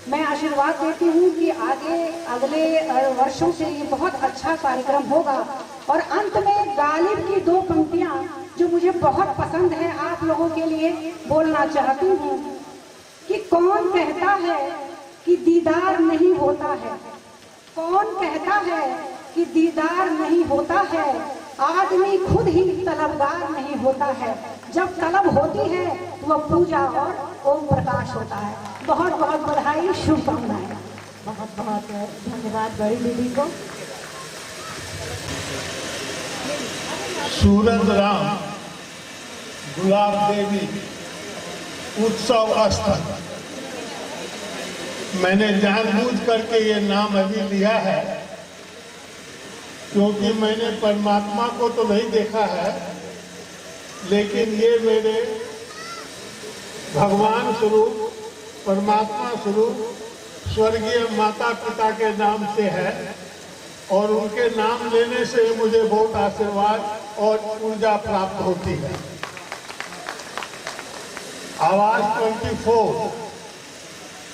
मैं आशीर्वाद देती हूँ कि आगे अगले वर्षों से ये बहुत अच्छा कार्यक्रम होगा। और अंत में गालिब की 2 पंक्तियाँ जो मुझे बहुत पसंद है, आप लोगों के लिए बोलना चाहती हूँ कि कौन कहता है कि दीदार नहीं होता है, कौन कहता है कि दीदार नहीं होता है, आदमी खुद ही तलबगार नहीं होता है। जब तलब होती है तो वह पूजा और ओम प्रकाश होता है। बहुत बहुत बधाई, शुभकामनाएं। बहुत बहुत धन्यवाद बड़ी दीदी को। सूरज राम गुलाब देवी उत्सव स्थल, मैंने जानबूझ करके ये नाम अभी लिया है क्योंकि मैंने परमात्मा को तो नहीं देखा है, लेकिन ये मेरे भगवान स्वरूप, परमात्मा स्वरूप स्वर्गीय माता पिता के नाम से है और उनके नाम लेने से मुझे बहुत आशीर्वाद और ऊर्जा प्राप्त होती है। आवाज 24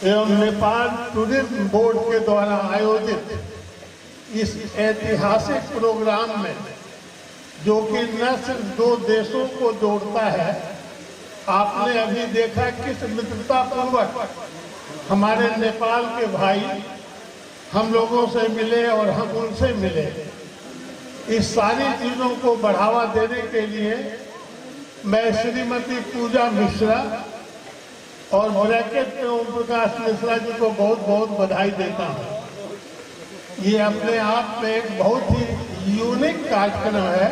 एवं नेपाल टूरिज्म बोर्ड के द्वारा आयोजित इस ऐतिहासिक प्रोग्राम में, जो कि न सिर्फ 2 देशों को जोड़ता है, आपने अभी देखा किस मित्रता पूर्वक हमारे नेपाल के भाई हम लोगों से मिले और हम उनसे मिले। इस सारी चीजों को बढ़ावा देने के लिए मैं श्रीमती पूजा मिश्रा और ब्रैकेट में ओम प्रकाश मिश्रा जी को बहुत बहुत बधाई देता हूँ। ये अपने आप में एक बहुत ही यूनिक कार्यक्रम है।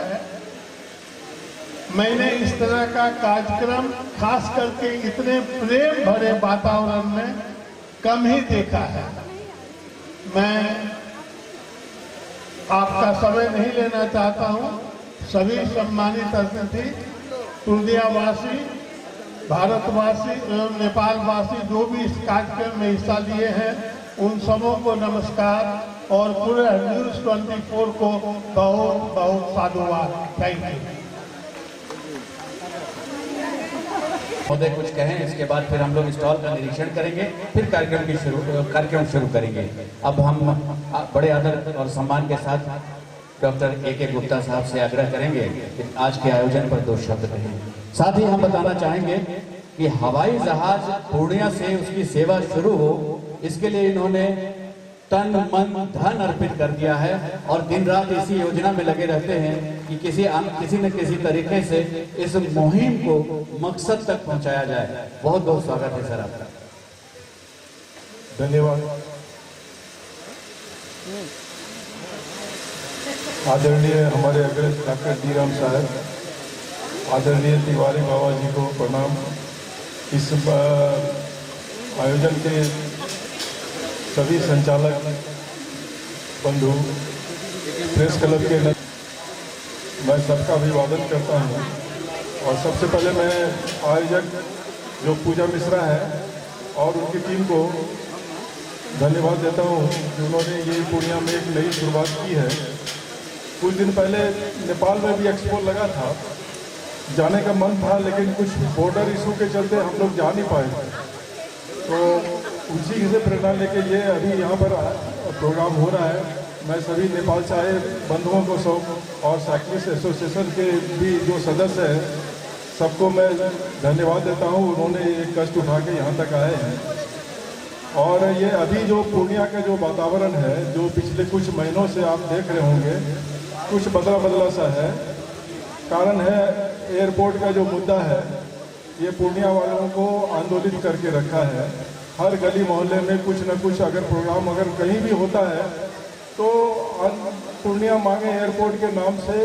मैंने इस तरह का कार्यक्रम खास करके इतने प्रेम भरे वातावरण में कम ही देखा है। मैं आपका समय नहीं लेना चाहता हूँ। सभी सम्मानित अतिथि, पूर्णियावासी, भारतवासी एवं नेपालवासी जो भी इस कार्यक्रम में हिस्सा लिए हैं, उन सबों को नमस्कार और पूरे न्यूज़ 24 को बहुत बहुत साधुवाद। Thank you. महोदय कुछ कहें, इसके बाद फिर हम लोग स्टॉल का निरीक्षण करेंगे, फिर कार्यक्रम शुरू करेंगे। अब हम बड़े आदर और सम्मान के साथ डॉक्टर A.K. गुप्ता साहब से आग्रह करेंगे कि आज के आयोजन पर 2 शब्द कहें। साथ ही हम बताना चाहेंगे कि हवाई जहाज पूर्णिया से उसकी सेवा शुरू हो, इसके लिए इन्होंने तन मन धन अर्पित कर दिया है और दिन रात इसी योजना में लगे रहते हैं कि किसी न किसी तरीके से इस मुहिम को मकसद तक पहुंचाया जाए। बहुत बहुत स्वागत है सर आपका। धन्यवाद। आदरणीय हमारे अग्रज डॉक्टर डी राम साहब, आदरणीय तिवारी बाबा जी को प्रणाम। इस आयोजन के सभी संचालक बंधु, प्रेस क्लब के मैं सबका अभिवादन करता हूँ। और सबसे पहले मैं आयोजक जो पूजा मिश्रा है और उनकी टीम को धन्यवाद देता हूँ कि उन्होंने ये पूर्णिया में एक नई शुरुआत की है। कुछ दिन पहले नेपाल में भी एक्सपो लगा था, जाने का मन था लेकिन कुछ बॉर्डर इशू के चलते हम लोग जा नहीं पाए। तो उसी से प्रेरणा लेके ये अभी यहाँ पर प्रोग्राम हो रहा है। मैं सभी नेपाल से आए बंधुओं को सब और साइक्लिस्ट एसोसिएशन के भी जो सदस्य हैं सबको मैं धन्यवाद देता हूँ। उन्होंने एक कष्ट उठा के यहाँ तक आए हैं। और ये अभी जो पूर्णिया का जो वातावरण है, जो पिछले कुछ महीनों से आप देख रहे होंगे, कुछ बदला बदला सा है। कारण है एयरपोर्ट का जो मुद्दा है, ये पूर्णिया वालों को आंदोलित करके रखा है। हर गली मोहल्ले में कुछ न कुछ अगर प्रोग्राम अगर कहीं भी होता है तो पूर्णिया मांगे एयरपोर्ट के नाम से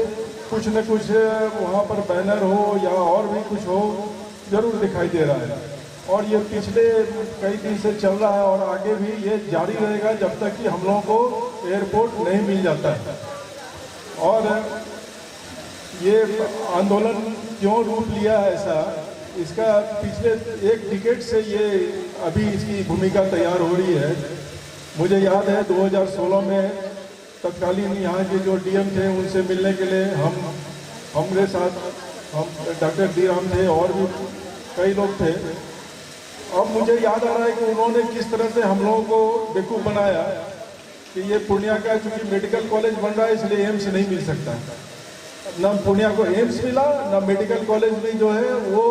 कुछ न कुछ वहाँ पर बैनर हो या और भी कुछ हो, जरूर दिखाई दे रहा है। और ये पिछले कई दिन से चल रहा है और आगे भी ये जारी रहेगा जब तक कि हम लोगों को एयरपोर्ट नहीं मिल जाता है। और ये आंदोलन क्यों रूप लिया है ऐसा, इसका पिछले एक डिकेड से ये अभी इसकी भूमिका तैयार हो रही है। मुझे याद है 2016 में तत्कालीन यहाँ के जो डीएम थे उनसे मिलने के लिए हमारे साथ हम डॉक्टर डी राम थे और भी कई लोग थे। अब मुझे याद आ रहा है कि उन्होंने किस तरह से हम लोगों को बेवकूफ़ बनाया कि ये पूर्णिया का चूँकि मेडिकल कॉलेज बन रहा है इसलिए एम्स नहीं मिल सकता। न पूर्णिया को एम्स मिला, न मेडिकल कॉलेज में जो है वो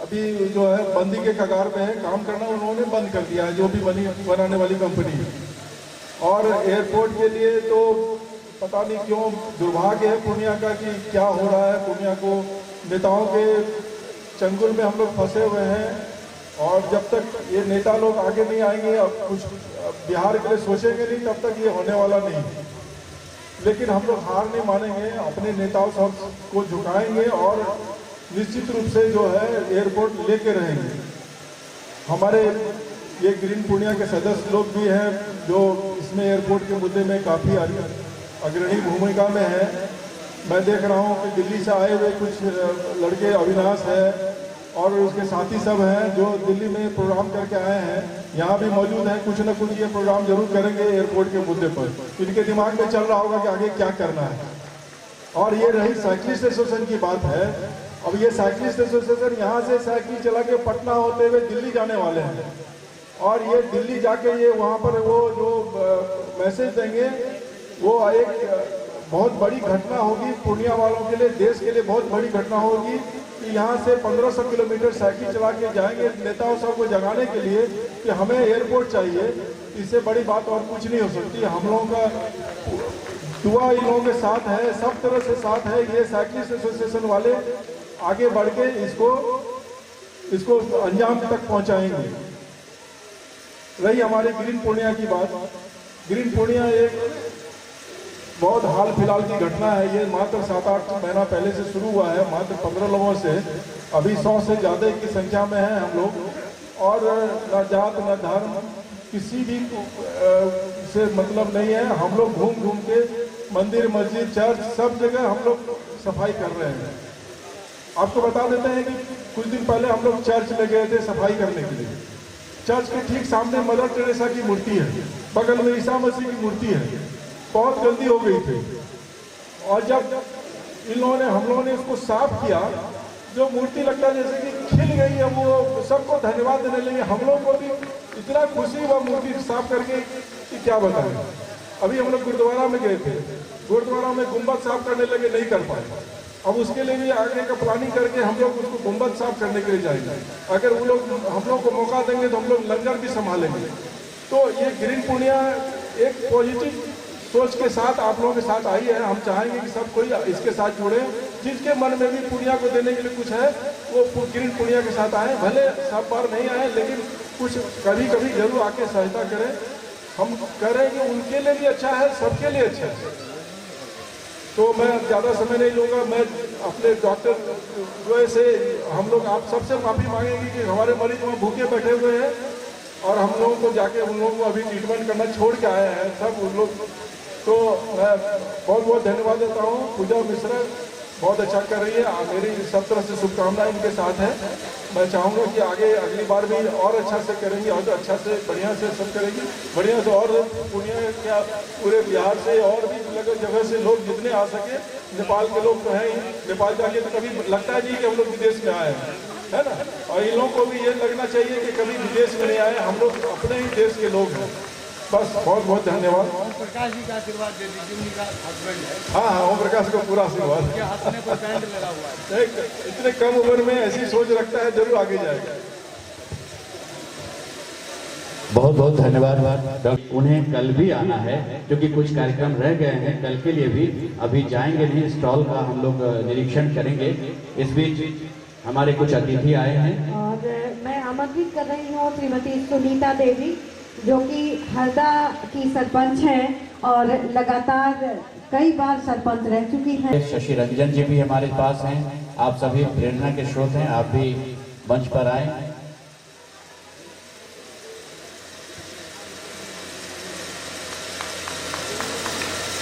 अभी जो है बंदी के कगार पे है। काम करना उन्होंने बंद कर दिया है जो भी बनाने वाली कंपनी है। और एयरपोर्ट के लिए तो पता नहीं क्यों दुर्भाग्य है पूर्णिया का कि क्या हो रहा है। पूर्णिया को नेताओं के चंगुल में हम लोग फंसे हुए हैं और जब तक ये नेता लोग आगे नहीं आएंगे और कुछ बिहार के लिए सोचेंगे नहीं तब तक ये होने वाला नहीं। लेकिन हम लोग हार नहीं मानेंगे, अपने नेताओं सब को झुकाएंगे और निश्चित रूप से जो है एयरपोर्ट लेके रहेंगे। हमारे ये ग्रीन पूर्णिया के सदस्य लोग भी हैं जो इसमें एयरपोर्ट के मुद्दे में काफ़ी अग्रणी भूमिका में है। मैं देख रहा हूँ कि दिल्ली से आए हुए कुछ लड़के अविनाश है और उसके साथी सब हैं जो दिल्ली में प्रोग्राम करके आए हैं, यहाँ भी मौजूद हैं। कुछ न कुछ ये प्रोग्राम जरूर करेंगे एयरपोर्ट के मुद्दे पर। इनके दिमाग में चल रहा होगा कि आगे क्या करना है। और ये रही साइक्लिस्ट एसोसिएशन की बात है। अब ये साइक्लिस्ट एसोसिएशन यहाँ से साइकिल चला के पटना होते हुए दिल्ली जाने वाले हैं और ये दिल्ली जाके ये वहाँ पर वो जो मैसेज देंगे वो एक बहुत बड़ी घटना होगी पूर्णिया वालों के लिए, देश के लिए बहुत बड़ी घटना होगी कि यहाँ से 1500 किलोमीटर साइकिल चला के जाएंगे नेताओं सबको जगाने के लिए कि हमें एयरपोर्ट चाहिए। इससे बड़ी बात और कुछ नहीं हो सकती। हम लोगों का दुआ इन लोगों के साथ है, सब तरह से साथ है। ये साइक्लिस्ट एसोसिएशन वाले आगे बढ़ के इसको अंजाम तक पहुँचाएंगे। रही हमारे ग्रीन पूर्णिया की बात, ग्रीन पूर्णिया एक बहुत हाल फिलहाल की घटना है। ये मात्र 7-8 महीना पहले से शुरू हुआ है, मात्र 15 लोगों से। अभी 100 से ज़्यादा की संख्या में हैं हम लोग और न जात न धर्म किसी भी से मतलब नहीं है। हम लोग घूम घूम के मंदिर मस्जिद चर्च सब जगह हम लोग सफाई कर रहे हैं। आपको बता देते हैं कि कुछ दिन पहले हम लोग चर्च में गए थे सफाई करने के लिए। चर्च के ठीक सामने मदर टेरेसा की मूर्ति है, बगल में ईसा मसीह की मूर्ति है। बहुत गलती हो गई थी और जब हम लोगों ने इसको साफ किया, जो मूर्ति लगता है जैसे कि खिल गई है, वो सबको धन्यवाद देने लगे। हम लोग को भी इतना खुशी हुआ मूर्ति साफ करके कि क्या बताएं। अभी हम लोग गुरुद्वारा में गए थे, गुरुद्वारा में गुम्बद साफ करने लगे, नहीं कर पाए। अब उसके लिए भी आगे का प्लानिंग करके हम लोग उसको गुम्बद साफ करने के लिए जाएंगे। अगर वो लोग हम लोग को मौका देंगे तो हम लोग लंगर भी संभालेंगे। तो ये ग्रीन पूर्णिया एक पॉजिटिव सोच के साथ आप लोगों के साथ आई है। हम चाहेंगे कि सब कोई इसके साथ जुड़े, जिसके मन में भी पूर्णिया को देने के लिए कुछ है वो ग्रीन पूर्णिया के साथ आए। भले सब बार नहीं आए लेकिन कुछ कभी कभी जरूर आके सहायता करें। हम करें कि उनके लिए भी अच्छा है, सबके लिए अच्छा है। तो मैं ज़्यादा समय नहीं लूँगा। मैं अपने डॉक्टर जो से हम लोग आप सबसे माफ़ी मांगेंगे कि हमारे मरीज वहाँ भूखे बैठे हुए हैं और हम लोगों को जाके उन लोगों को अभी ट्रीटमेंट करना छोड़ के आए हैं। सब उन लोग तो मैं बहुत बहुत धन्यवाद देता हूँ। पूजा मिश्रा बहुत अच्छा कर रही है, मेरी सब तरह से शुभकामनाएं इनके साथ हैं। मैं चाहूँगा कि आगे अगली बार भी और अच्छा से करेंगी और अच्छा से बढ़िया से सब करेंगी, बढ़िया से। और पूर्णिया क्या पूरे बिहार से और भी अलग जगह से लोग जितने आ सके, नेपाल के लोग तो हैं ही, नेपाल जाके तो कभी लगता है नहीं कि हम लोग विदेश में आए हैं, है ना। और इन लोगों को भी ये लगना चाहिए कि कभी विदेश में नहीं आए, हम लोग अपने ही देश के लोग हैं। बस बहुत बहुत धन्यवाद। ओम प्रकाश जी का आशीर्वाद दे दीजिए, उनका हस्बैंड है। हाँ हाँ, ओम प्रकाश को पूरा आशीर्वाद। उनके हाथ में कोई बैंड लगा हुआ है। इतने कम उम्र में ऐसी सोच रखता है, जरूर आगे जाएगा। बहुत बहुत धन्यवाद। उन्हें कल भी आना है क्योंकि कुछ कार्यक्रम रह गए हैं कल के लिए भी। अभी जाएंगे नहीं, स्टॉल का हम लोग निरीक्षण करेंगे। इस बीच हमारे कुछ अतिथि आए हैं और मैं आमंत्रित कर रही हूँ श्रीमती सुनीता देवी, जो कि हरदा की सरपंच हैं और लगातार कई बार सरपंच रह चुकी हैं। शशि रंजन जी भी हमारे पास हैं। आप सभी प्रेरणा के स्रोत हैं, आप भी मंच पर आए।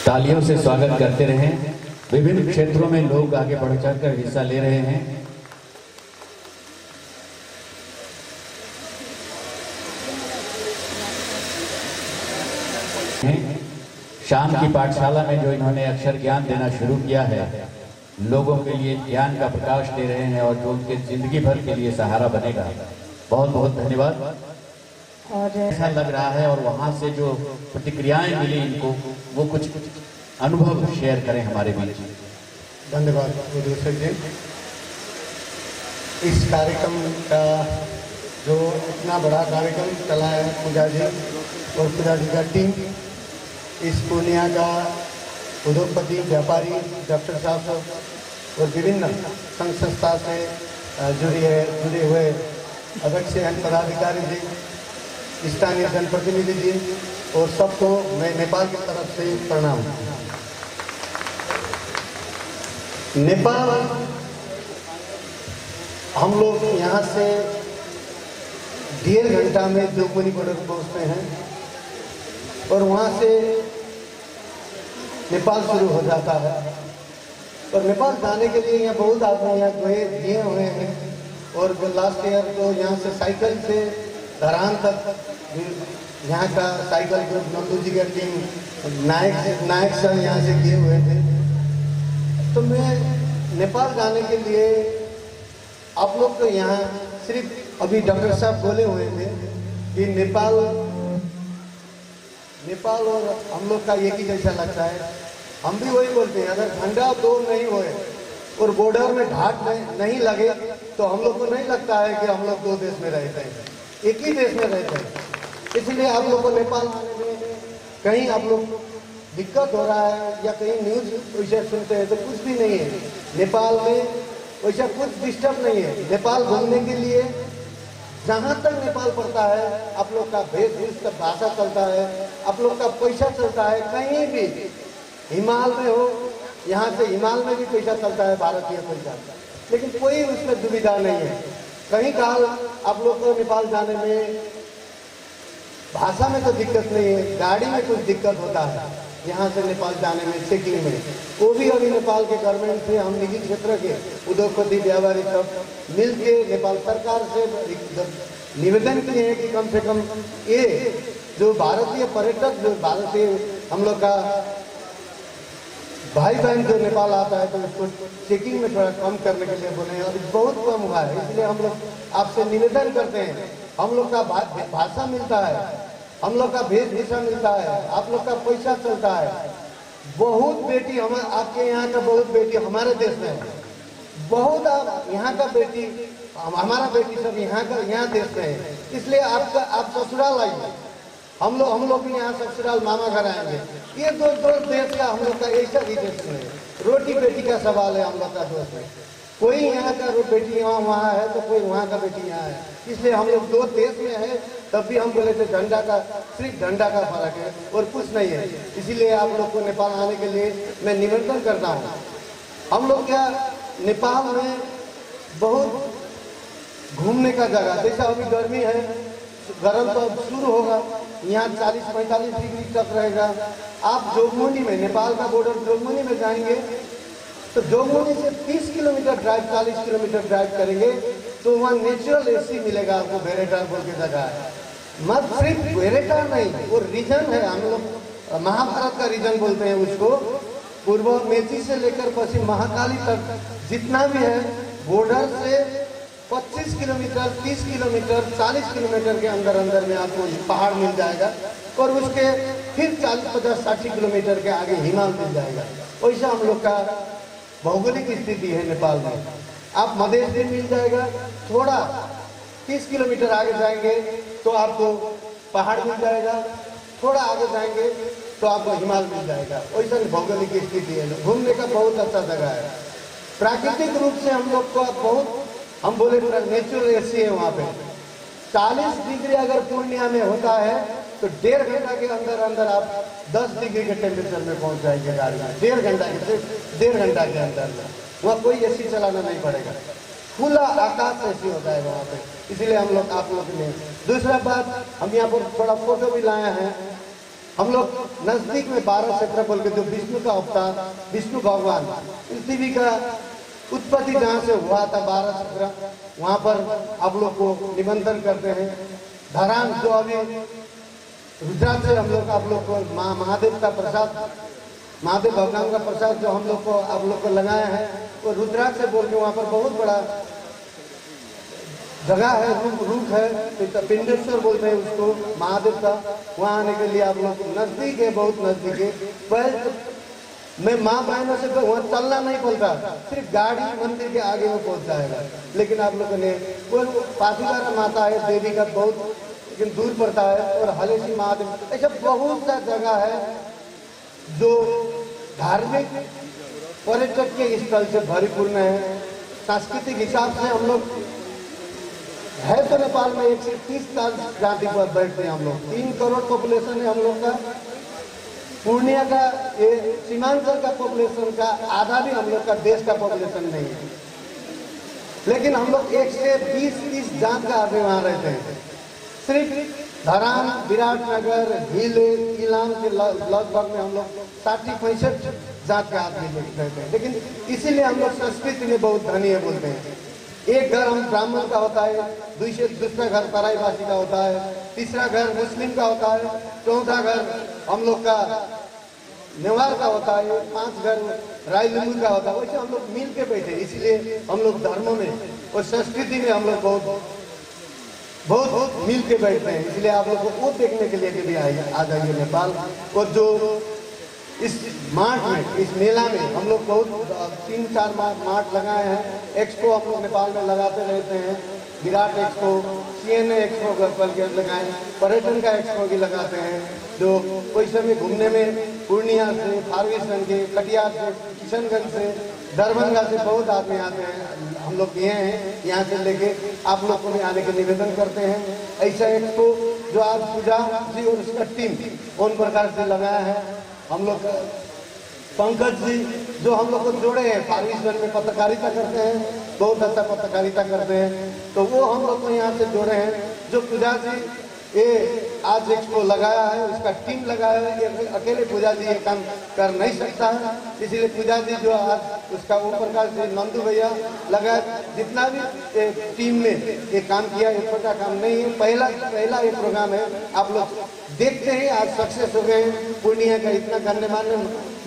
तालियों से स्वागत करते रहें। विभिन्न क्षेत्रों में लोग आगे बढ़ चढ़कर हिस्सा ले रहे हैं। शाम की पाठशाला में जो इन्होंने अक्षर ज्ञान देना शुरू किया है, लोगों के लिए ज्ञान का प्रकाश दे रहे हैं और जो उनके जिंदगी भर के लिए सहारा बनेगा। बहुत बहुत धन्यवाद। और ऐसा लग रहा है और वहां से जो प्रतिक्रियाएं मिली इनको, वो कुछ अनुभव शेयर करें हमारे बीच। धन्यवाद विदूषक जी। इस कार्यक्रम का जो इतना बड़ा कार्यक्रम चला है पूजा जी और पूजा जी का टीम, इस पूर्णिया का उद्योगपति व्यापारी डॉक्टर साहब और विभिन्न संघ संस्था से जुड़े हुए अध्यक्ष एवं पदाधिकारी जी, स्थानीय जनप्रतिनिधि जी और सबको मैं नेपाल की तरफ से प्रणाम। नेपाल हम लोग यहाँ से 1.5 घंटा में जोगबनी बॉर्डर पहुँचते हैं और वहाँ से नेपाल शुरू हो जाता है। और नेपाल जाने के लिए यहाँ बहुत आदमी यहाँ दिए हुए हैं और लास्ट ईयर तो यहाँ से साइकिल से धरान तक यहाँ का साइकिल ग्रुप नंदू जी का टीम नायक सर यहाँ से किए हुए थे। तो मैं नेपाल जाने के लिए आप लोग तो यहाँ सिर्फ अभी डॉक्टर साहब बोले हुए थे कि नेपाल और हम लोग का एक ही जैसा लगता है। हम भी वही बोलते हैं, अगर झंडा दो नहीं होए और बॉर्डर में ढाट नहीं लगे तो हम लोग को नहीं लगता है कि हम लोग 2 देश में रहते हैं, एक ही देश में रहते हैं। इसलिए आप लोग को नेपाल आने में कहीं आप लोग दिक्कत हो रहा है या कहीं न्यूज वैसे सुनते हैं तो कुछ भी नहीं है। नेपाल में वैसा कुछ डिस्टर्ब नहीं है। नेपाल घूमने के लिए जहाँ तक नेपाल पड़ता है आप लोग का वेशभूष का भाषा चलता है, आप लोग का पैसा चलता है। कहीं भी हिमाल में हो, यहाँ से हिमाल में भी पैसा चलता है, भारतीय पैसा, लेकिन कोई उसमें दुविधा नहीं है। कहीं काल आप लोग को नेपाल जाने में भाषा में तो दिक्कत नहीं है, गाड़ी में कुछ दिक्कत होता है यहाँ से नेपाल जाने में, चेकिंग में। वो भी अभी नेपाल के गवर्नमेंट से हम निजी क्षेत्र के उद्योगपति व्यापारी सब मिल के नेपाल सरकार से निवेदन किए हैं कि कम से कम ये जो भारतीय पर्यटक, जो भारतीय हम लोग का भाई बहन जो नेपाल आता है तो उसको चेकिंग में थोड़ा कम करने के लिए बोले हैं और बहुत कम हुआ है। इसलिए हम लोग आपसे निवेदन करते हैं, हम लोग का भाषा मिलता है, हम लोग का वेशभूषा मिलता है, आप लोग का पैसा चलता है। बहुत बेटी आपके यहाँ का बहुत बेटी हमारे देश में है, बहुत यहाँ का बेटी हमारा बेटी सब यहाँ देश में है। इसलिए आप ससुराल आइए, हम लोग भी यहाँ ससुराल मामा घर आएंगे। ये दो देश का हम लोग का ऐसा ही देश में है। रोटी बेटी का सवाल है हम लोग का दोस्त में। कोई यहाँ का बेटी वहाँ है तो कोई वहाँ का बेटी यहाँ है। इसलिए हम लोग 2 देश में है। तब भी हम बोले थे झंडा का, सिर्फ झंडा का फर्क है और कुछ नहीं है। इसीलिए आप लोग को नेपाल आने के लिए मैं निमंत्रण करता हूँ। हम लोग क्या नेपाल में बहुत घूमने का जगह, जैसा अभी गर्मी है, गर्म तो अब शुरू होगा यहाँ 40-45 डिग्री तक रहेगा। आप जोगमुनी में, नेपाल का बॉर्डर जोगमुनी में जाएंगे तो जोगमुनी से 30 किलोमीटर ड्राइव, 40 किलोमीटर ड्राइव करेंगे तो वहाँ नेचुरल एसी मिलेगा आपको। भेरेटार बोल के जगह है, मत सिर्फ भेरेटार नहीं, वो रीजन है, हम लोग महाभारत का रीजन बोलते हैं उसको। पूर्व मेची से लेकर पश्चिम महाकाली तक जितना भी है, बॉर्डर से 25 किलोमीटर, 30 किलोमीटर, 40 किलोमीटर के अंदर अंदर में आपको पहाड़ मिल जाएगा और उसके फिर 40, 50, 60 किलोमीटर के आगे हिमालय मिल जाएगा। वैसा हम लोग का भौगोलिक स्थिति है नेपाल में। आप मधेश भी मिल जाएगा, थोड़ा 30 किलोमीटर आगे जाएंगे तो आपको पहाड़ मिल जाएगा, थोड़ा आगे जाएंगे तो आपको हिमालय मिल जाएगा। वैसा भौगोलिक स्थिति है, घूमने का बहुत अच्छा जगह है। प्राकृतिक रूप से हम लोग को बहुत, हम बोले नेचुरल एसी है वहाँ पे। 40 डिग्री अगर पूर्णिया में होता है तो 1.5 घंटा के अंदर अंदर आप 10 डिग्री के टेम्परेचर में पहुँच जाएंगे गाड़ी में। 1.5 घंटा के, 1.5 घंटा के अंदर वहाँ कोई एसी चलाना नहीं पड़ेगा, खुला आकाश ऐसी होता है वहाँ पे। इसीलिए हम लोग आप लोग ने, दूसरा बात, हम यहाँ पर बड़ा फोटो भी लाए हैं। हम लोग नजदीक में 12 क्षेत्र बोल के, जो विष्णु का अवतार, विष्णु भगवान, पृथ्वी का उत्पत्ति जहाँ से हुआ था 12 क्षेत्र, वहाँ पर आप लोग को निमंत्रण करते हैं। धरान जो अभी रुद्राक्ष से हम लोग आप लोग को महादेव का प्रसाद, महादेव भगवान का प्रसाद जो हम लोग को आप लोग को लगाया है, वो रुद्राक्ष से बोल के वहाँ पर बहुत बड़ा जगह है, रूप है, पिंडेश्वर बोलते हैं उसको, महादेव का। वहाँ आने के लिए आप लोग नजदीक है, बहुत नजदीक है। पहले मैं माँ बहनों से वहाँ चलना नहीं पड़ता, सिर्फ गाड़ी मंदिर के आगे में पहुँच जाएगा। लेकिन आप लोगों ने, वो पासीघाट माता है देवी का, बहुत लेकिन दूर पड़ता है, और हलेसी महादेव, ऐसा बहुत सा जगह है जो धार्मिक पर्यटक के स्थल से भरिपूर्ण है। सांस्कृतिक हिसाब से हम लोग है तो नेपाल में 130 जाति पर बैठते हैं हम लोग। 3 करोड़ पॉपुलेशन है हम लोग का। पूर्णिया का, ये सीमांचल का पॉपुलेशन का आधा भी हम लोग का देश का पॉपुलेशन नहीं है, लेकिन हम लोग 120-30 जात का आदमी वहाँ रहते हैं। सिर्फ धरान, विराटनगर, हिले, इलाम के लगभग में हम लोग 60-65 जात का आदमी रहते हैं। लेकिन इसीलिए हम लोग संस्कृति में बहुत धनी है बोलते हैं। एक घर हम ब्राह्मण का होता है, दूसरा घर तराईवासी का होता है, तीसरा घर मुस्लिम का होता है, चौथा घर हम लोग का नेवार का होता है, 5 घर राय लिंबू का होता है। वैसे हम लोग मिल के बैठे, इसलिए हम लोग धर्मों में और संस्कृति में हम लोग बहुत मिल के बैठते हैं। इसलिए आप लोग को वो देखने के लिए भी आ जाइए नेपाल। और जो इस मार्ट में, इस मेला में हम लोग बहुत 3-4 मार्ट लगाए हैं। एक्सपो हम लोग नेपाल में लगाते रहते हैं, विराट एक्सपो, CNA एक्सपो गढ़पल के लगाए, पर्यटन का एक्सपो भी लगाते हैं। जो कोई समय घूमने में पूर्णिया से, फारबिसगंज के, कटिहार से, किशनगंज से, दरभंगा से बहुत आदमी आते हैं। हम लोग ये हैं, यहाँ से लेके आप लोग को भी आने के निवेदन करते हैं। ऐसा एक्सपो जो आज पूजा जी और उसका टीम ओम प्रकाश से लगाया है, हम लोग पंकज जी जो हम लोग को जोड़े हैं, फारबिसगंज में पत्रकारिता करते हैं, बहुत अच्छा पत्रकारिता करते हैं, तो वो हम लोग को यहाँ से जोड़े हैं। जो पूजा जी ये आज एक्सपो लगाया है, उसका टीम लगाया है, अकेले पूजा जी ये काम कर नहीं सकता है। इसीलिए पूजा जी जो आज उसका ओम प्रकाश जी, नंदू भैया लगाया, जितना भी टीम ने ये काम किया, ये छोटा काम नहीं है। पहला ये प्रोग्राम है, आप लोग देखते हैं आज सक्सेस हो गए हैं। पूर्णिया का इतना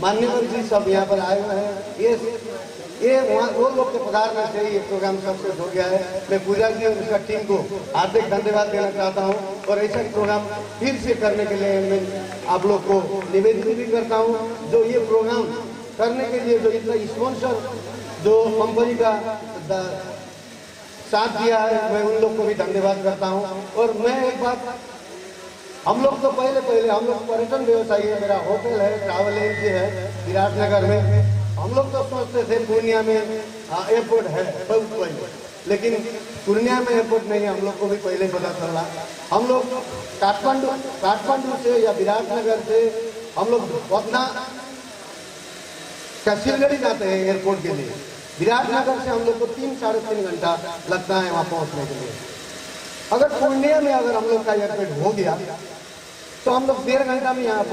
मान्यवर जी सब यहाँ पर आए हुए हैं। ये वहाँ वो लोग के पधारने से ये प्रोग्राम सक्सेस हो गया है। मैं पूजा जी और उसका टीम को हार्दिक धन्यवाद देना चाहता हूँ, और ऐसा प्रोग्राम फिर से करने के लिए मैं आप लोग को निवेदन भी करता हूँ। जो ये प्रोग्राम करने के लिए जो इतना स्पॉन्सर जो कंपनी का साथ दिया है, मैं उन लोग को भी धन्यवाद करता हूँ। और मैं एक बात, हम लोग तो पहले हम लोग पर्यटन व्यवसायी है, मेरा होटल है, ट्रैवल एजेंसी है विराटनगर में। हम लोग तो सोचते थे पूर्णिया में एयरपोर्ट है बहुत पहले, लेकिन पूर्णिया में एयरपोर्ट नहीं है, हम लोग को भी पहले पता चला। हम लोग काठमांडू से या विराटनगर से हम लोग पटना सिलगड़ी जाते हैं एयरपोर्ट के लिए। विराटनगर से हम लोग को 3-3.5 घंटा लगता है वहाँ पहुँचने के लिए। अगर पूर्णिया में अगर हम लोग का एयरपोर्ट हो गया तो हम लोग 1.5 घंटा में यहाँ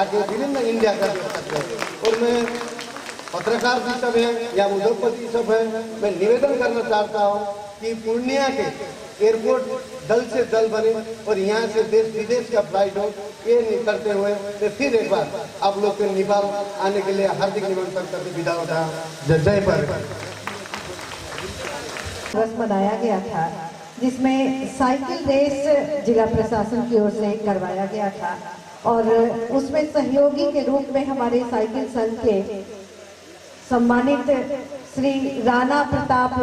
आके विभिन्न इंडिया का देख सकते हैं। और मैं पत्रकार भी सब हैं या उद्योगपति सब हैं, मैं निवेदन करना चाहता हूँ कि पूर्णिया के एयरपोर्ट जल्द से जल्द बने और यहाँ से देश विदेश का फ्लाइट हो। ये नहीं करते हुए मैं फिर एक बार आप लोग के नेपाल आने के लिए हार्दिक निमंत्रण करके विदा होता हूँ। जय भारत। दिवस मनाया गया था जिसमें साइकिल रेस जिला प्रशासन की ओर से करवाया गया था और उसमें सहयोगी के रूप में हमारे साइकिल संघ के सम्मानित श्री राणा प्रताप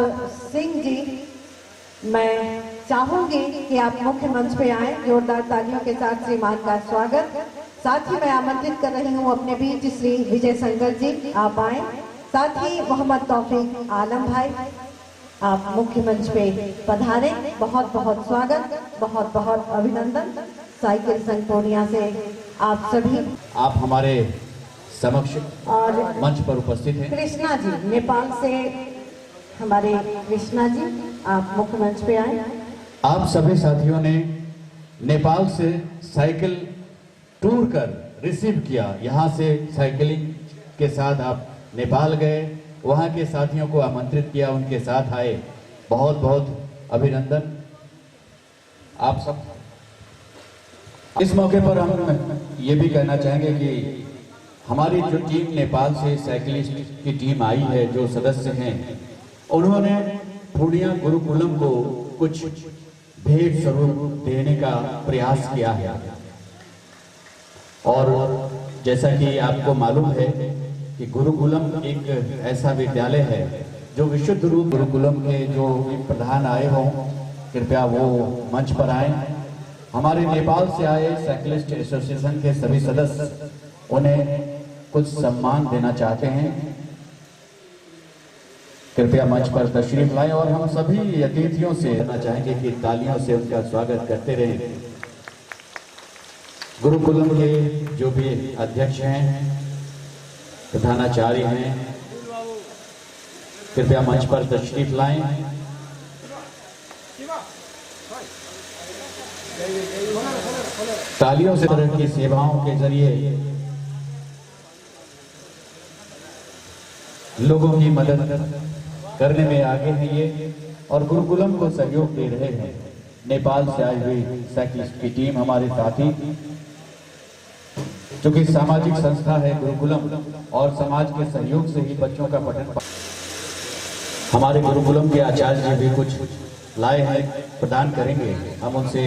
सिंह जी, मैं चाहूंगी कि आप मुख्य मंच पे आए। जोरदार तालियों के साथ श्रीमान का स्वागत। साथ ही मैं आमंत्रित कर रही हूं अपने बीच श्री विजय शंकर जी, आप आए। साथ ही मोहम्मद तौफीक आलम भाई, आप मुख्य मंच पे पधारे। बहुत बहुत स्वागत, बहुत बहुत अभिनंदन। साइकिल संघ पूर्णिया से आप सभी, आप हमारे समक्ष और मंच पर उपस्थित हैं। कृष्णा जी नेपाल से, हमारे कृष्णा जी आप मुख्य मंच पे आए। आप सभी साथियों ने नेपाल से साइकिल टूर कर रिसीव किया। यहाँ से साइकिलिंग के साथ आप नेपाल गए, वहाँ के साथियों को आमंत्रित किया, उनके साथ आए। बहुत बहुत अभिनंदन आप सब। इस मौके पर हम ये भी कहना चाहेंगे कि हमारी जो टीम नेपाल से साइकिलिस्ट की टीम आई है, जो सदस्य हैं, उन्होंने पूर्णिया गुरुकुलम को कुछ भेंट स्वरूप देने का प्रयास किया है। और जैसा कि आपको मालूम है कि गुरुकुलम एक ऐसा विद्यालय है जो विशुद्ध रूप, गुरुकुलम के जो प्रधान आए हों कृपया वो मंच पर आए। हमारे नेपाल से आए साइकिलिस्ट एसोसिएशन के सभी सदस्य उन्हें कुछ सम्मान देना चाहते हैं, कृपया मंच पर तशरीफ लाएं। और हम सभी अतिथियों से कहना चाहेंगे कि तालियों से उनका स्वागत करते रहें। गुरुकुलम के जो भी अध्यक्ष हैं, प्रधानाचार्य हैं, कृपया मंच पर तशरीफ लाएं। तालियों से तरह की सेवाओं के जरिए लोगों की मदद करने में आगे हैं ये, और गुरुकुलम को सहयोग दे रहे हैं। नेपाल से आई हुई साइकिलिस्ट की टीम हमारे साथी, जो कि सामाजिक संस्था है गुरुकुलम, और समाज के सहयोग से ही बच्चों का पठन। हमारे गुरुकुलम के आचार्य जी भी कुछ लाए हैं, प्रदान करेंगे। हम उनसे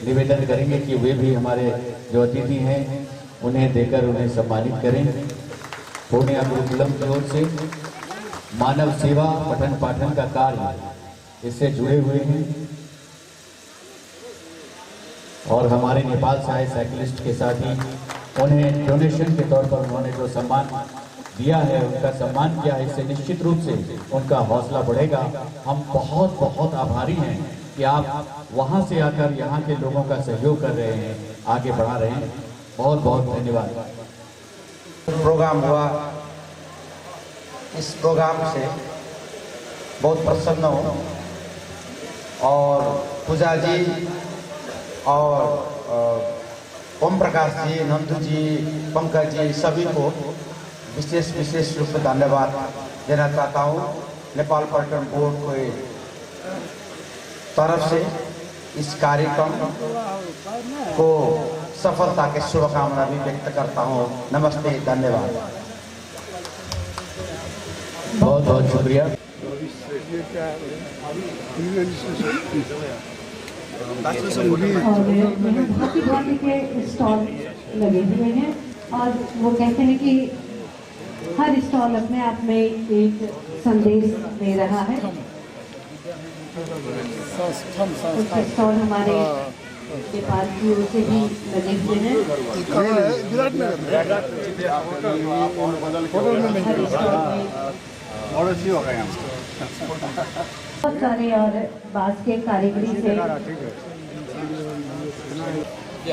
निवेदन करेंगे कि वे भी हमारे जो अतिथि हैं उन्हें देकर उन्हें सम्मानित करें। पूर्णिया गुरुकुलम की ओर से मानव सेवा पठन पाठन का कार्य इससे जुड़े हुए हैं, और हमारे नेपाल से आए साइकिलिस्ट के साथ ही उन्हें डोनेशन के तौर पर उन्होंने जो सम्मान दिया है, उनका सम्मान किया है, इससे निश्चित रूप से उनका हौसला बढ़ेगा। हम बहुत बहुत आभारी हैं कि आप वहां से आकर यहाँ के लोगों का सहयोग कर रहे हैं, आगे बढ़ा रहे हैं। बहुत बहुत धन्यवाद। प्रोग्राम हुआ, इस प्रोग्राम से बहुत प्रसन्न हूँ, और पूजा जी और ओम प्रकाश जी, नंदू जी, पंकज जी, सभी को विशेष रूप से धन्यवाद देना चाहता हूँ। नेपाल पर्यटन बोर्ड के तरफ से इस कार्यक्रम को सफलता के शुभकामना भी व्यक्त करता हूँ। नमस्ते, धन्यवाद। बहुत बहुत शुक्रिया। और भांति भांति के स्टॉल लगे हुए हैं, और वो कहते हैं कि हर स्टॉल अपने आप में एक संदेश दे रहा है। कुछ स्टॉल हमारे नेपाल की ओर से भी लगे हुए हैं। बहुत सारे और बांस के कारीगरी से